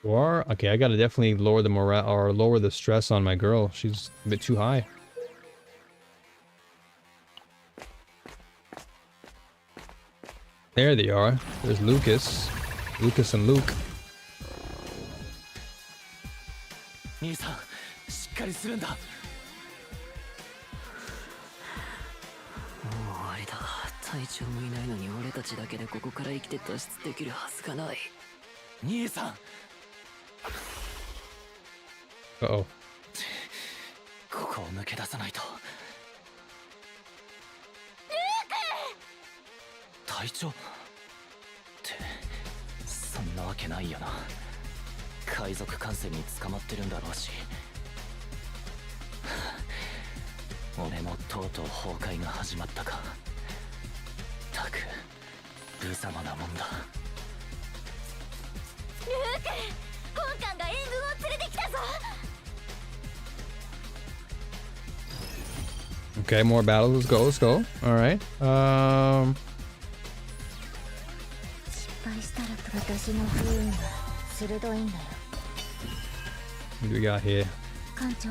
You are? Okay, I gotta definitely lower the morale or lower the stress on my girl. She's a bit too high. There they are. There's Lucas. Lucas and Luke. かりするんだ。もう終わりだ。隊長もいないのに俺たちだけでここから生きて脱出できるはずがない。兄さん。Uh-oh. ここを抜け出さないと。隊長ってそんなわけないよな。海賊艦船に捕まってるんだろうし。俺もとうとう崩壊が始まったか。たく無様なもんだ。ルーク、本艦が援軍を連れてきたぞ。 Okay, more battles. Let's go. Let's go. All right. 失敗したら私の不運は鋭いんだよ。 What do we got here? 艦長、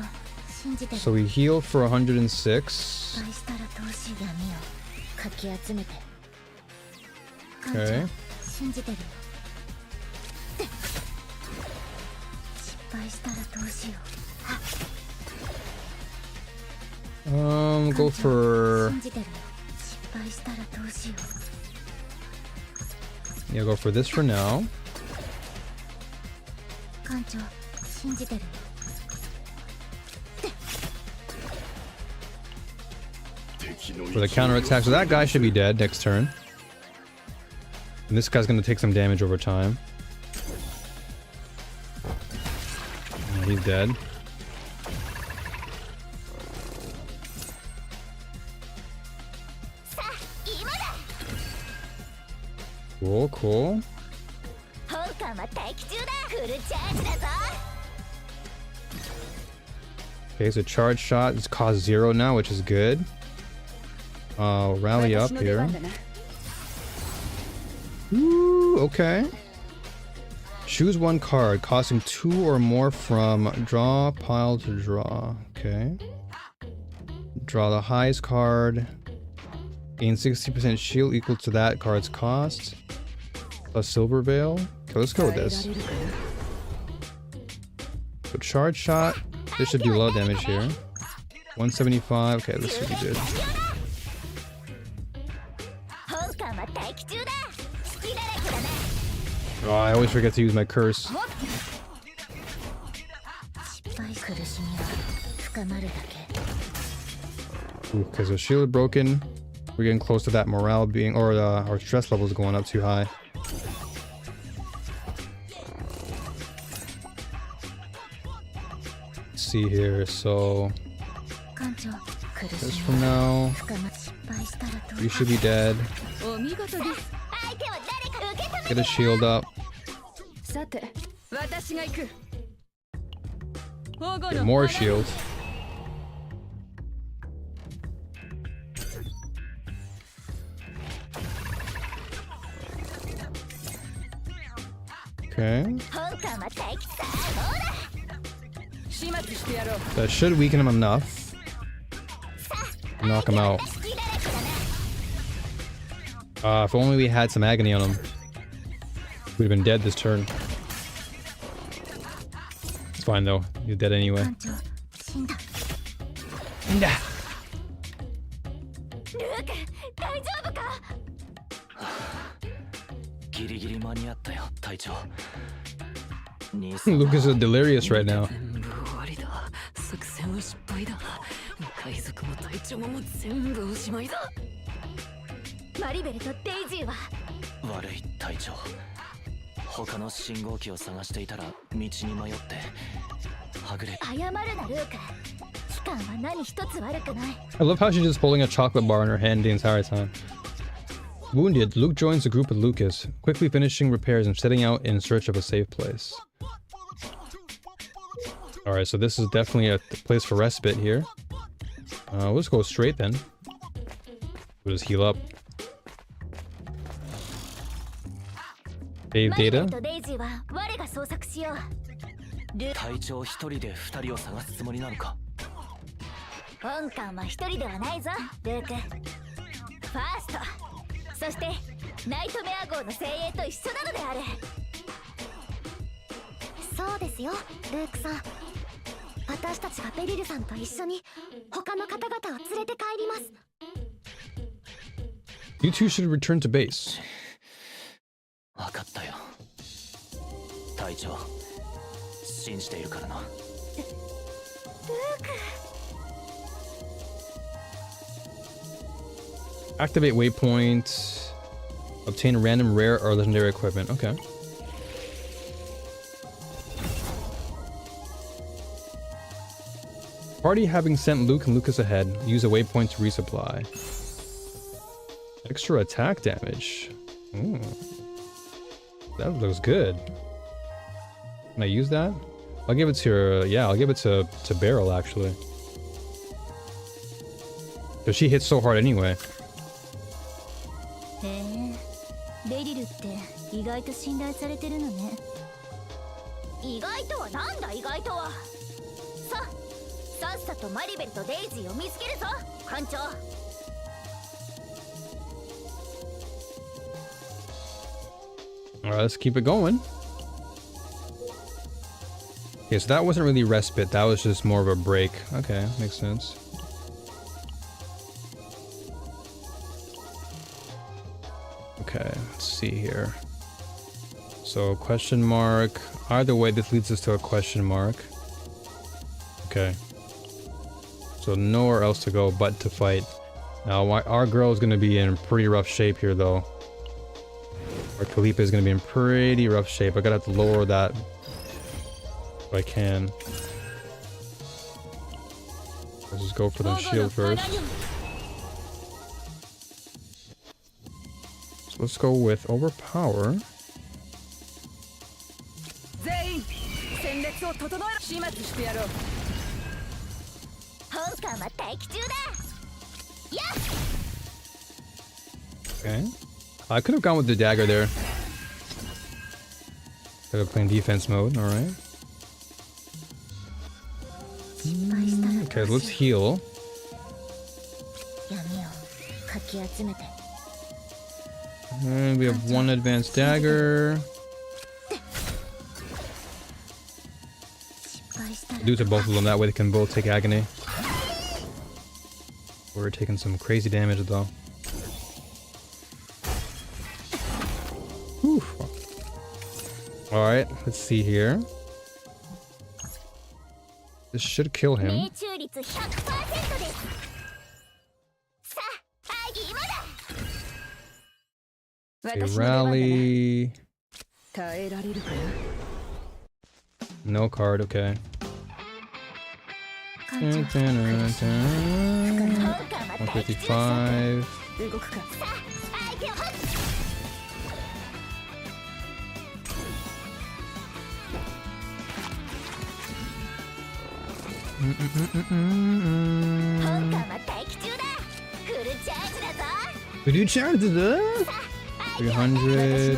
信じてる。 So we heal for 106. 失敗したら投資闇をかき集めて。艦 Okay. 長、信じてるよ。失敗したらどうしよう。 Go for 信じてるよ。失敗したらどうしよう。 yeah. Go for this for now. 艦長、信じてるよ。 For the counterattack. So that guy should be dead next turn. And this guy's gonna take some damage over time. Oh, he's dead. Cool, cool. 本艦は待機中だ。フルチャージだぞ。 Okay, so charge shot is cost 0 now, which is good. Rally up here. Ooh, okay. Choose one card, costing 2 or more from draw pile to draw. Okay. Draw the highest card. Gain 60% shield equal to that card's cost. Plus silver veil. Okay, let's go with this. So charge shot. This should do low damage here. 175. Okay, this should be good. 本艦は待機中だ。隙だらけだね。 Oh, I always forget to use my curse. 失敗苦しみは深まるだけ。 Ooh, okay, so shield broken. We're getting close to that morale being, or our stress levels going up too high. Let's see here. So 艦長、苦 this し from み now. 深ま失敗したらどう You should be dead. お見事です。相手は誰か受け止め Get a shield up. さて、私が行く。保護 Get の more 花 shield. Okay. 本艦は待機さ。始末してやろう。 That should weaken him enough. Knock him out. 隙だらけだね。 If only we had some agony on him. We'd have been dead this turn. It's fine though. He's dead anyway. 艦長、死んだ。 Nah. ルーク、大丈夫か。ギリギリ間に合ったよ、隊長。兄さん Lucas is delirious right now. 全部終わりだ。作戦は失敗だ。海賊も隊長も全部おしまいだ。マリベルとデイジーは。悪い隊長。他の信号機を探していたら道に迷ってはぐれ。謝るなルーク。期間は何一つ悪くない。 I love how she's just holding a chocolate bar in her hand the entire time. Wounded, Luke joins the group with Lucas, quickly finishing repairs and setting out in search of a safe place. Alright, so this is definitely a place for respite here. We'll just go straight then. We'll just heal up. Save マリベ data. ルとデイジーは我が捜索しよう。ル隊長一人で二人を探すつもりなのか。本艦は一人ではないぞ、ルーク。ファースト、そしてナイトメア号の精鋭と一緒なのである。そうですよ、ルークさん。私私たちがベリルさんと一緒に他の方々を連れて帰ります。 You two should return to base. 分かったよ。隊長、信じているからな。ルーク。 Activate waypoint. Obtain random rare or legendary equipment. Okay. Party having sent Luke and Lucas ahead. Use a waypoint to resupply. Extra attack damage. Ooh. That looks good. Can I use that? I'll give it to yeah, I'll give it to Beryl actually. Because she hits so hard anyway. ベリルって意外と信頼されてるのね。意外とはなんだ意外とは。さっさとマリベルとデイジーを見つけるぞ、艦長。 Alright, let's keep it going. Okay, so that wasn't really respite, that was just more of a break. Okay, makes sense. Okay, let's see here. So, question mark. Either way, this leads us to a question mark. Okay. So, nowhere else to go but to fight. Now, our girl is going to be in pretty rough shape here, though. Our Khalifa is going to be in pretty rough shape. I gotta have to lower that if I can. Let's just go for the shield first. So let's go with overpower. Okay. I could have gone with the dagger there. Could have playing defense mode, alright. Okay, let's heal. And we have one advanced dagger. Do to both of them, that way they can both take agony. We're taking some crazy damage though. Alright, let's see here. This should kill him. Okay, rally. No card, okay. 155. We do charge the 300.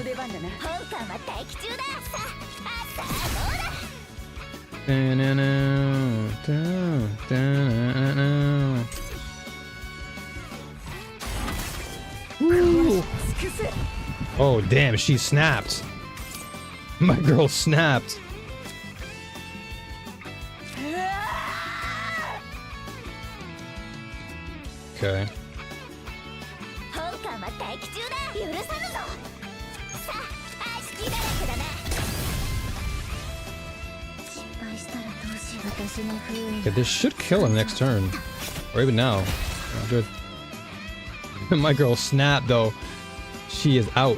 Oh damn, she snapped. My girl snapped. Okay. Okay, this should kill him next turn. Or even now. Oh, good. My girl snapped though. She is out.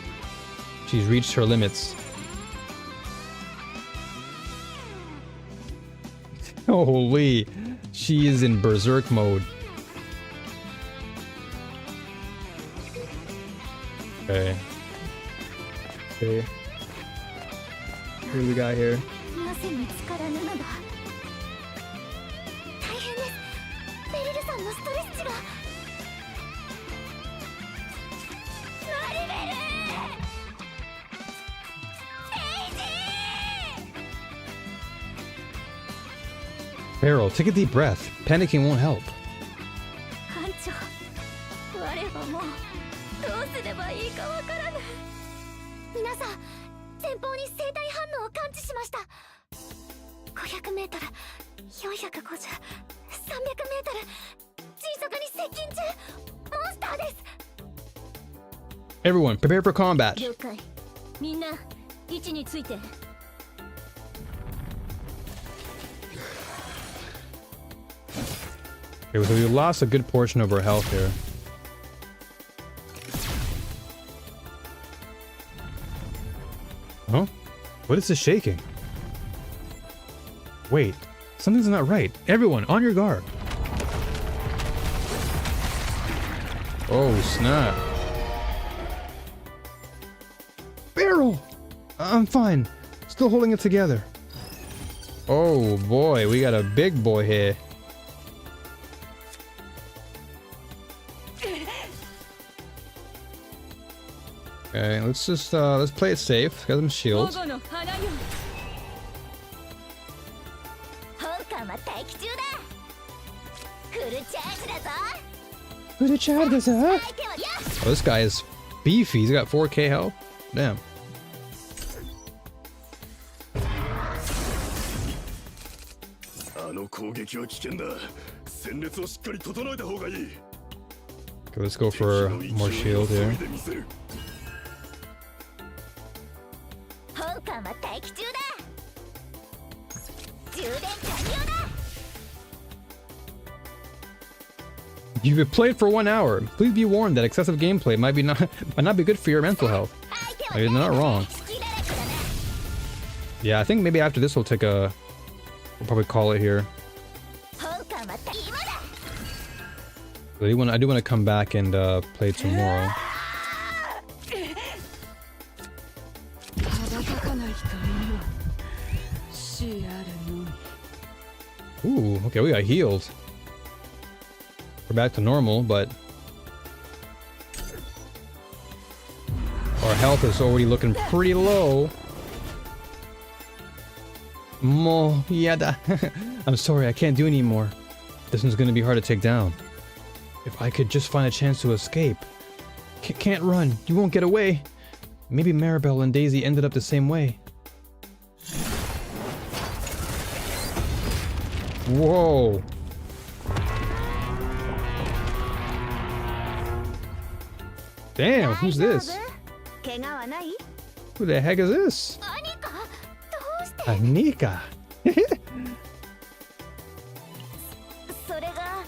She's reached her limits. Holy. She is in berserk mode. Okay. Okay. What do we got here? Beryl, take a deep breath. Panicking won't help. 500メートル、450、300メートル、迅速に接近中。モンスターです。 Everyone, prepare for combat. 了解。みんな位置について。 Okay, so we lost a good portion of our health here. Huh? What is this shaking? Wait, something's not right. Everyone, on your guard. Oh, snap. Barrel! I'm fine. Still holding it together. Oh boy, we got a big boy here. Okay, let's just let's play it safe. Got some shields. 本艦は待機中だ。フルチャージだぞ。 Who's the chat is that? 相手はや。 Oh, this guy is beefy. He's got 4k health. Damn. あの攻撃は危険だ。戦列をしっかり整えた方がいい。 Okay, let's go for more shield here. 本艦は待機中だ。充電完了だ。 You've been played for 1 hour. Please be warned that excessive gameplay might not be good for your mental health. 相手は They're not wrong. 隙だらけだな。 Yeah, I think maybe after this we'll take a. We'll probably call it here. 本艦は今だ。 I do want to come back and play tomorrow. 羽ばたかない人には死あるのみ。 Ooh, okay, we got healed. We're back to normal, but our health is already looking pretty low. Mo, yeah, I'm sorry, I can't do anymore. This one's gonna be hard to take down. If I could just find a chance to escape. Can't run, you won't get away. Maybe Maribel and Daisy ended up the same way. Whoa. Damn, who's this? 怪我はない？ Who the heck is this? 何かどうして？ Anika. それが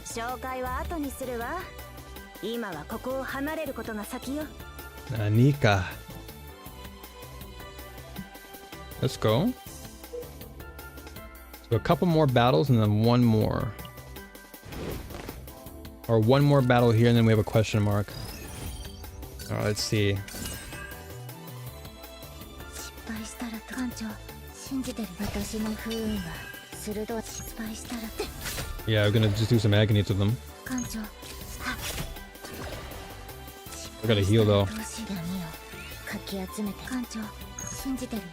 紹介は後にするわ。今はここを離れることが先よ。 Anika. Let's go. So a couple more battles and then one more. Or one more battle here and then we have a question mark. Alright, let's see. 失敗したら艦長信じてる。私の不運は鋭い。失敗したらって Yeah, we're gonna just do some agony to them. 艦長。 I gotta heal though. 投資紙をかき集めて艦長信じてるよ。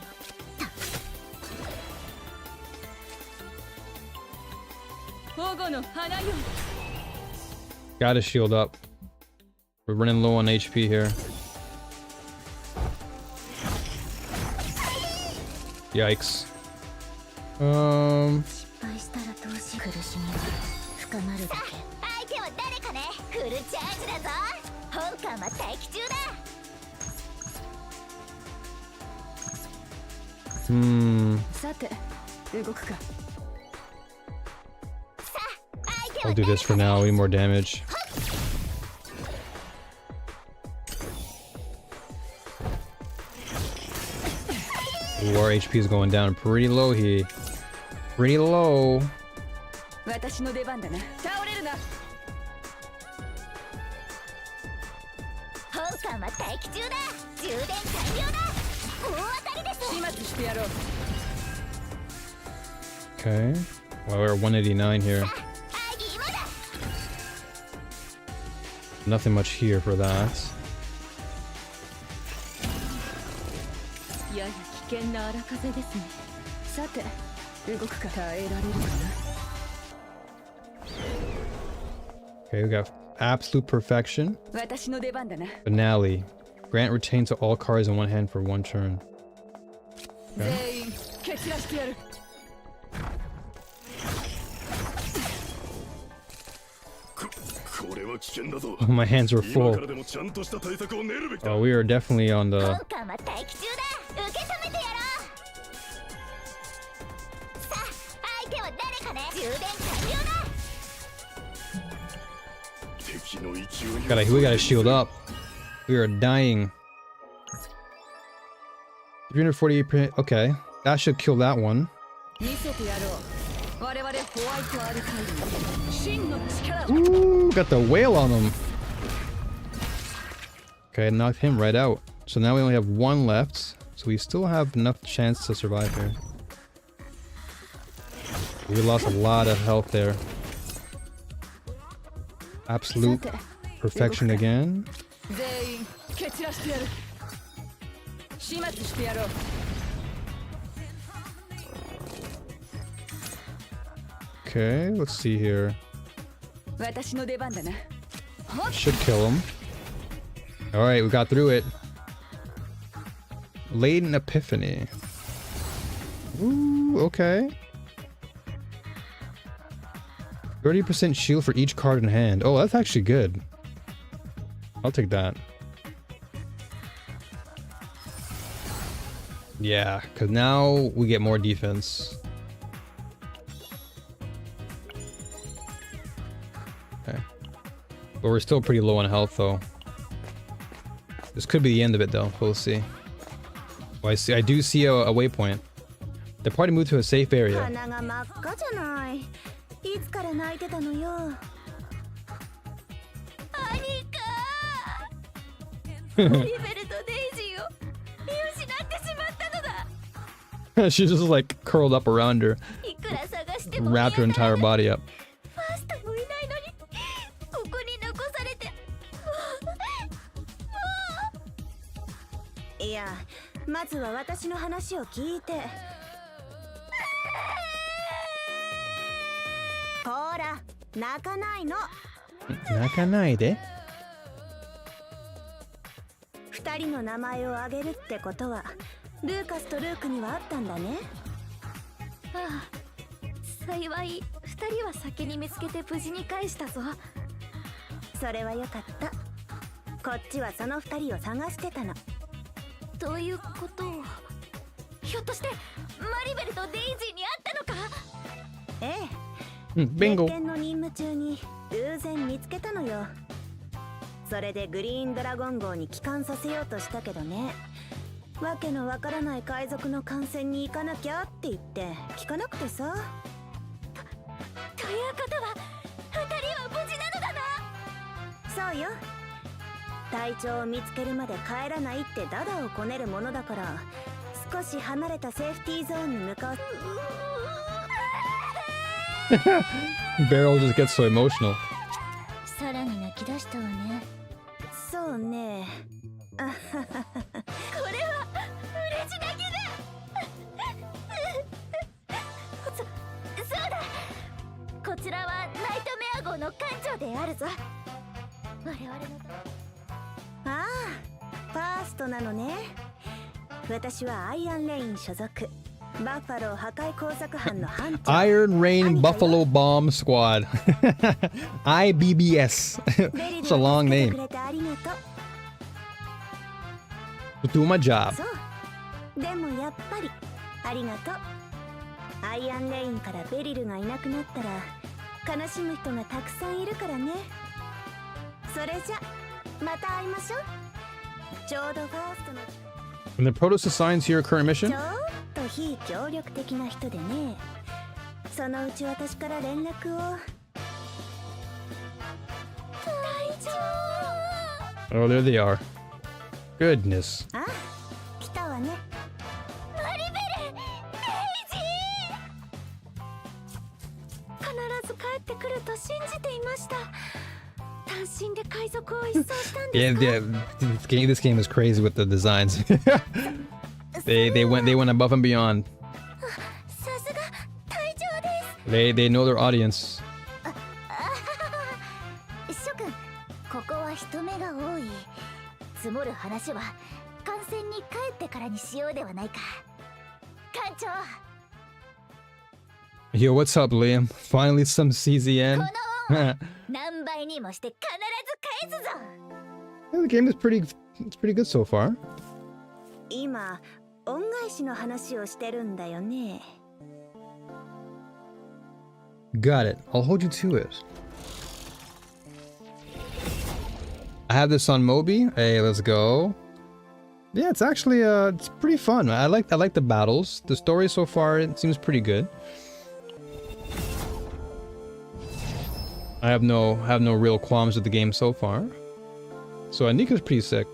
保護の花よ。 Gotta shield up. We're running low on HP here. Yikes. 失敗したら投資苦しみは深まるだけ。相手は誰かね。フルチャージだぞ。本艦は待機中だ。 さて動くか。 I'll do this for now. We need more damage. Ooh, our HP is going down pretty low here. Pretty low. 私の出番だな。倒れるな。 本艦は待機中だ。充電完了だ。大当たりです。始末してやろう。 Okay. Well, we're at 189 here. Nothing much here for that. やや危険な荒風ですね。さて動くか。耐えられるかな。 Okay, we got absolute perfection. 私の出番だな。 Finale. Grant retains to all cards in one hand for one turn. 全員決蹴散らしてやる。 これは危険だぞ。 Oh, my hands were 今 full. からでもちゃんとした対策を練るべきだ。 Oh, we are definitely on 今 the. 回は待機中だ。受け止めてやろう。さあ相手は誰かね。充電完了だ。敵の勢いを We gotta shield up. We are dying. 348%. Okay, that should kill that one. 見せてやろう。我々ホワイトアルカイドの真の力を。 Ooh, got the whale on him. Okay, knocked him right out. So now we only have one left. So we still have enough chance to survive here. We lost a lot of health there. Absolute perfection again. 全員蹴散らしてやる。始末してやろう。 Okay, let's see here. 私の出番だな。 Should kill him. Alright, we got through it. Laden Epiphany. Ooh, okay. 30% shield for each card in hand. Oh, that's actually good. I'll take that. Yeah, because now we get more defense. Okay. But we're still pretty low on health, though. This could be the end of it, though. We'll see. Oh, I do see a waypoint. They probably moved to a safe area. 鼻が真っ赤じゃない。いつから泣いてたのよ。アニカ。リベルとデイジーを見失ってしまったのだ。 She just like curled up around her, いくら探しても wrapped her entire body up. ファーストもいないのにここに残されて。いや、まずは私の話を聞いて。ほら、泣かないの。泣かないで。二人の名前を挙げるってことはルーカスとルークにはあったんだね。ああ、幸い二人は先に見つけて無事に返したぞ。それはよかった。こっちはその二人を探してたの。ということを、ひょっとしてマリベルとデイジーに会ったのか。ええ、Bingo. 別件の任務中に偶然見つけたのよ。それでグリーンドラゴン号に帰還させようとしたけどね。わけのわからない海賊の艦船に行かなきゃって言って聞かなくてさ。ということは二人は無事なのだな。そうよ。隊長を見つけるまで帰らないってダダをこねるものだから、少し離れたセーフティーゾーンに向かう。Beryl just gets so emotional. さらに泣き出したわね。そうね。これは嬉し泣きだ。そうだ。こちらはナイトメア号の艦長であるぞ。我々の。ああ、ファーストなのね。私はアイアンレイン所属。バッファロー破壊工作班の班長。 Iron Rain Buffalo Bomb Squad. IBBS. It's a long name. くれてありがとう。 Do my job. そう。でもやっぱりありがとう。アイアンレインからベリルがいなくなったら悲しむ人がたくさんいるからね。それじゃまた会いましょう。ちょうどファーストの。 And the Protoss assigns your current mission? ちょっと非協力的な人でね。そのうち私から連絡を。隊長。 Oh, there they are. Goodness. あ、来たわね。マリベル、デイジー。必ず帰ってくると信じていました。単身で海賊を一掃したんで Yeah, すか。 yeah. This game is crazy with the designs. they went above and beyond. さすが隊長です。 They know their audience. 諸君、ここは人目が多い。積もる話は艦船に帰ってからにしようではないか。艦長。Yo, what's up, Liam? Finally some CZN. 何倍にもして必ず返すぞ。 The game is it's pretty good so far. 今恩返しの話をしてるんだよね。 Got it. I'll hold you to it. I have this on Moby. Hey, let's go. Yeah, it's actually it's pretty fun. I like the battles. The story so far, it seems pretty good. I have no real qualms with the game so far. So Anika's pretty sick.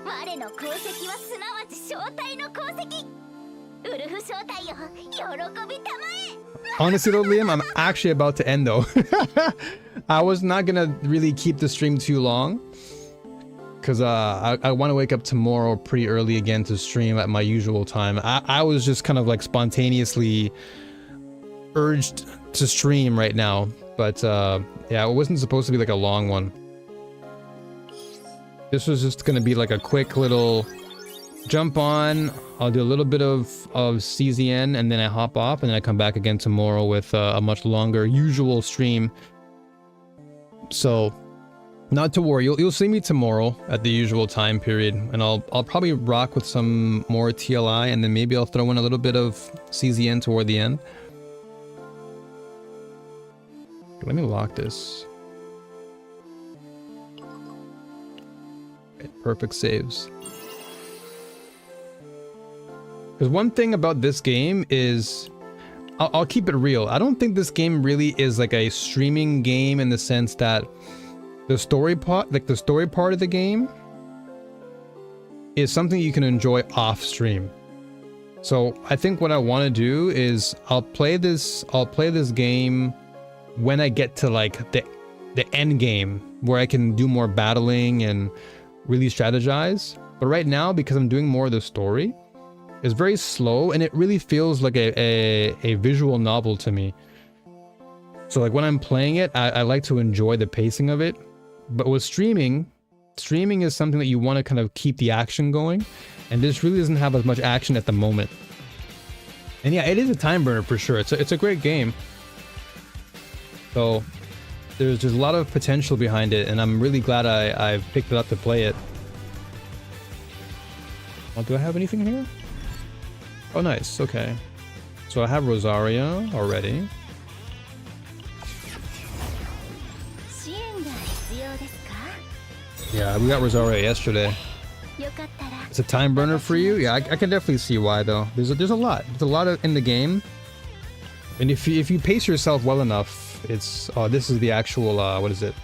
我の功績はすなわち正体の功績。ウルフ正体よ、喜びたまえ。 Honestly though, Liam, I'm actually about to end though. I was not gonna really keep the stream too long. Because I want to wake up tomorrow pretty early again to stream at my usual time. I was just kind of like spontaneously urged to stream right now. But yeah, it wasn't supposed to be like a long one. This was just going to be like a quick little jump on. I'll do a little bit of CZN and then I hop off and then I come back again tomorrow with a much longer usual stream. So not to worry, you'll see me tomorrow at the usual time period, and I'll probably rock with some more TLI, and then maybe I'll throw in a little bit of CZN toward the end. Let me lock this. Okay, perfect saves. Because one thing about this game is, I'll keep it real. I don't think this game really is like a streaming game in the sense that the story part, like the story part of the game, is something you can enjoy off stream. So I think what I want to do is I'll play this game when I get to like the end game where I can do more battling and really strategize. But right now, because I'm doing more of the story, it's very slow and it really feels like a visual novel to me. So like when I'm playing it, I like to enjoy the pacing of it. But with streaming is something that you want to kind of keep the action going, and this really doesn't have as much action at the moment. And yeah, it is a time burner for sure. It's a great game. So there's just a lot of potential behind it, and I'm really glad I've picked it up to play it. Oh, do I have anything here? Oh, nice. Okay. So I have Rosaria already. Yeah, we got Rosaria yesterday. It's a time burner for you? Yeah, I can definitely see why though. There's a lot. There's a lot in the game. And if you pace yourself well enough, it's this is the actual what is it?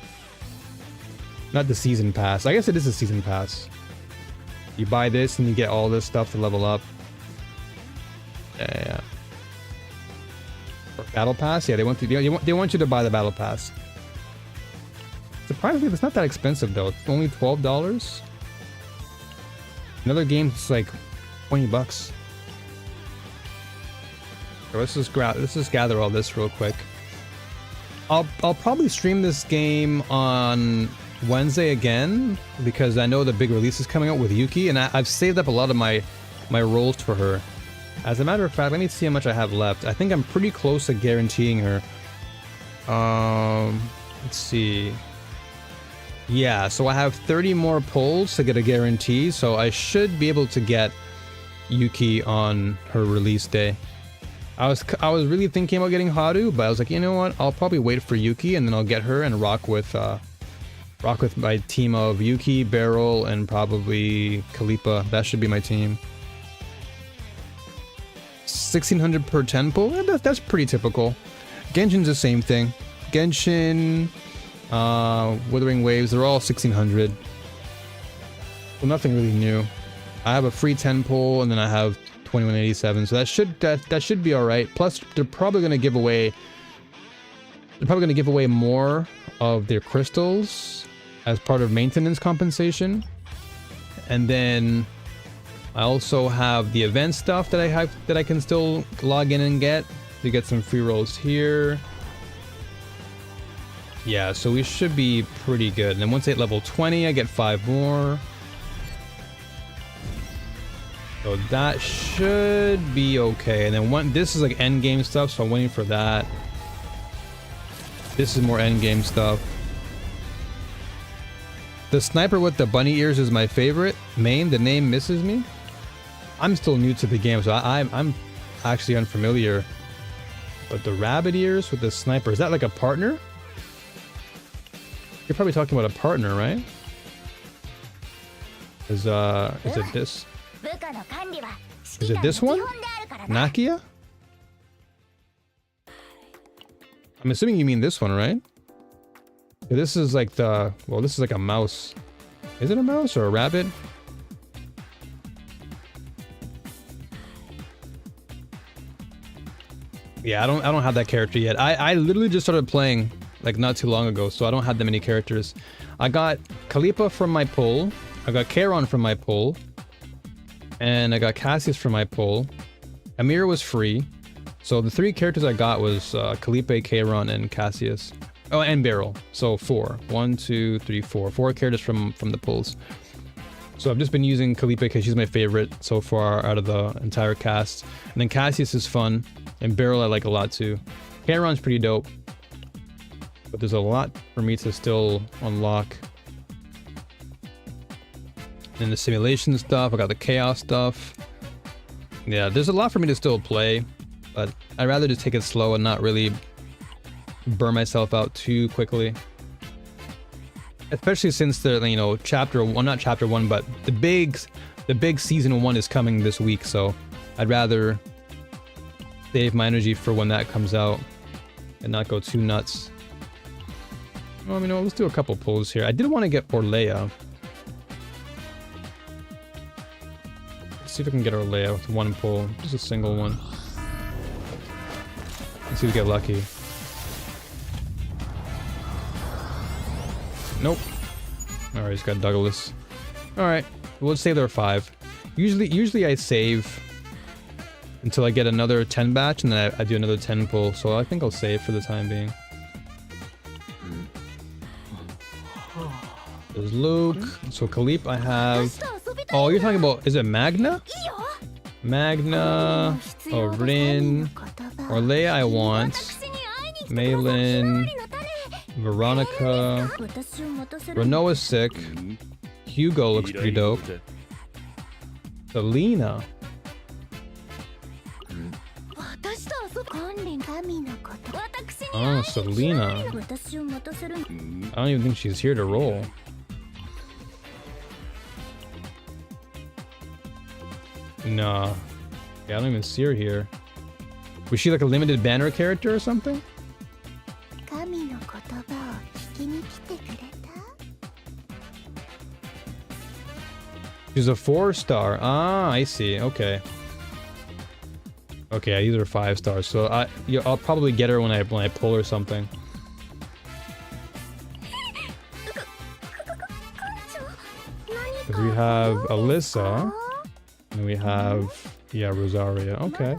Not the season pass. I guess it is a season pass. You buy this and you get all this stuff to level up. Yeah. Or battle pass? Yeah, they want you to buy the battle pass. Surprisingly, it's not that expensive though. It's only $12. Another game's like 20 bucks. So let's just gather all this real quick. I'll probably stream this game on Wednesday again because I know the big release is coming out with Yuki, and I've saved up a lot of my rolls for her. As a matter of fact, let me see how much I have left. I think I'm pretty close to guaranteeing her. Let's see. Yeah, so I have 30 more pulls to get a guarantee, so I should be able to get Yuki on her release day. I was really thinking about getting Haru, but I was like, you know what? I'll probably wait for Yuki and then I'll get her and rock with my team of Yuki, Beryl, and probably Kalipa. That should be my team. 1600 per 10 pull? Yeah, that's pretty typical. Genshin's the same thing. Genshin, Withering Waves, they're all 1600. Well, nothing really new. I have a free 10 pull and then I have 2187, so that should be all right. Plus, they're probably going to give away more of their crystals as part of maintenance compensation. And then I also have the event stuff that I can still log in and get to get some free rolls here. Yeah, so we should be pretty good. And then once I hit level 20, I get 5 more. So that should be okay. And then this is like end game stuff, so I'm waiting for that. This is more end game stuff. The sniper with the bunny ears is my favorite main. The name misses me. I'm still new to the game, so I'm actually unfamiliar. But the rabbit ears with the sniper, is that like a partner? You're probably talking about a partner, right? Is it this? Is it this one? Nakia? I'm assuming you mean this one, right? This is like the... Well, this is like a mouse. Is it a mouse or a rabbit? Yeah, I don't have that character yet. I literally just started playing like not too long ago, so I don't have that many characters. I got Kalipa from my pull. I got Charon from my pull. And I got Cassius from my pull. Amir was free. So the 3 characters I got was Kalipe, Charon, and Cassius. Oh, and Beryl. So 4. 1, 2, 3, 4. 4 characters from the pulls. So I've just been using Kalipe because she's my favorite so far out of the entire cast. And then Cassius is fun. And Beryl I like a lot too. Charon's pretty dope. But there's a lot for me to still unlock. And the simulation stuff, I got the chaos stuff. Yeah, there's a lot for me to still play. But I'd rather just take it slow and not really burn myself out too quickly. Especially since the, you know, chapter 1, not chapter 1, but the big season 1 is coming this week, so I'd rather save my energy for when that comes out and not go too nuts. Well, you know, let's do a couple pulls here. I did want to get Orlea. Let's see if I can get Orlea with 1 pull, just a single one. Let's see if we get lucky. Nope. Alright, he's got Douglas. Alright, we'll save their 5. Usually I save until I get another 10 batch, and then I do another 10 pull, so I think I'll save for the time being. There's Luke. So Kalip I have... Oh, you're talking about... Is it Magna? Magna... Rin... Orlea I want. Maylin... Veronica... Renault is sick. Hugo looks pretty dope. Selena. Oh, Selena. I don't even think she's here to roll. Nah. Yeah, I don't even see her here. Was she like a limited banner character or something? She's a 4-star. Ah, I see. Okay. Okay, these are 5 stars. So I'll probably get her when I pull or something. Because we have Alyssa, and we have Rosaria. Okay.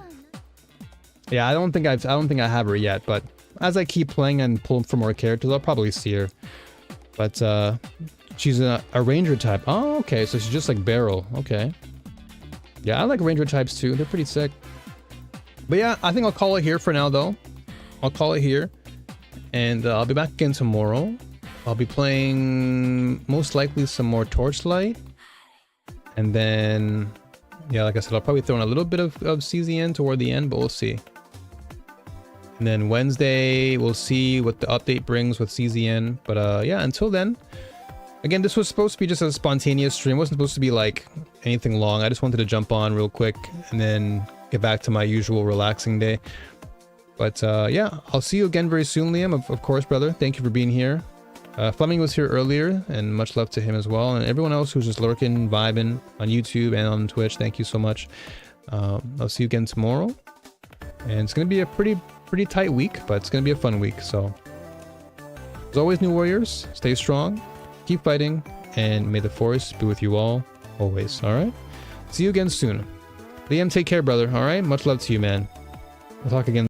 Yeah, I don't think I have her yet, but as I keep playing and pull for more characters, I'll probably see her. But she's a ranger type. Oh, okay. So she's just like Beryl. Okay. Yeah, I like ranger types too. They're pretty sick. But yeah, I think I'll call it here for now, though. I'll call it here, and I'll be back again tomorrow. I'll be playing most likely some more Torchlight, and then yeah, like I said, I'll probably throw in a little bit of CZN toward the end, but we'll see. And then Wednesday, we'll see what the update brings with CZN. But yeah, until then, again, this was supposed to be just a spontaneous stream. It wasn't supposed to be like anything long. I just wanted to jump on real quick and then get back to my usual relaxing day. But yeah, I'll see you again very soon, Liam. Of course, brother. Thank you for being here. Fleming was here earlier, and much love to him as well. And everyone else who's just lurking, vibing on YouTube and on Twitch, thank you so much. I'll see you again tomorrow. And it's going to be a pretty tight week, but it's going to be a fun week. So, as always, New Warriors, stay strong, keep fighting, and may the Force be with you all, always. All right? See you again soon. Liam, take care, brother. All right? Much love to you, man. We'll talk again.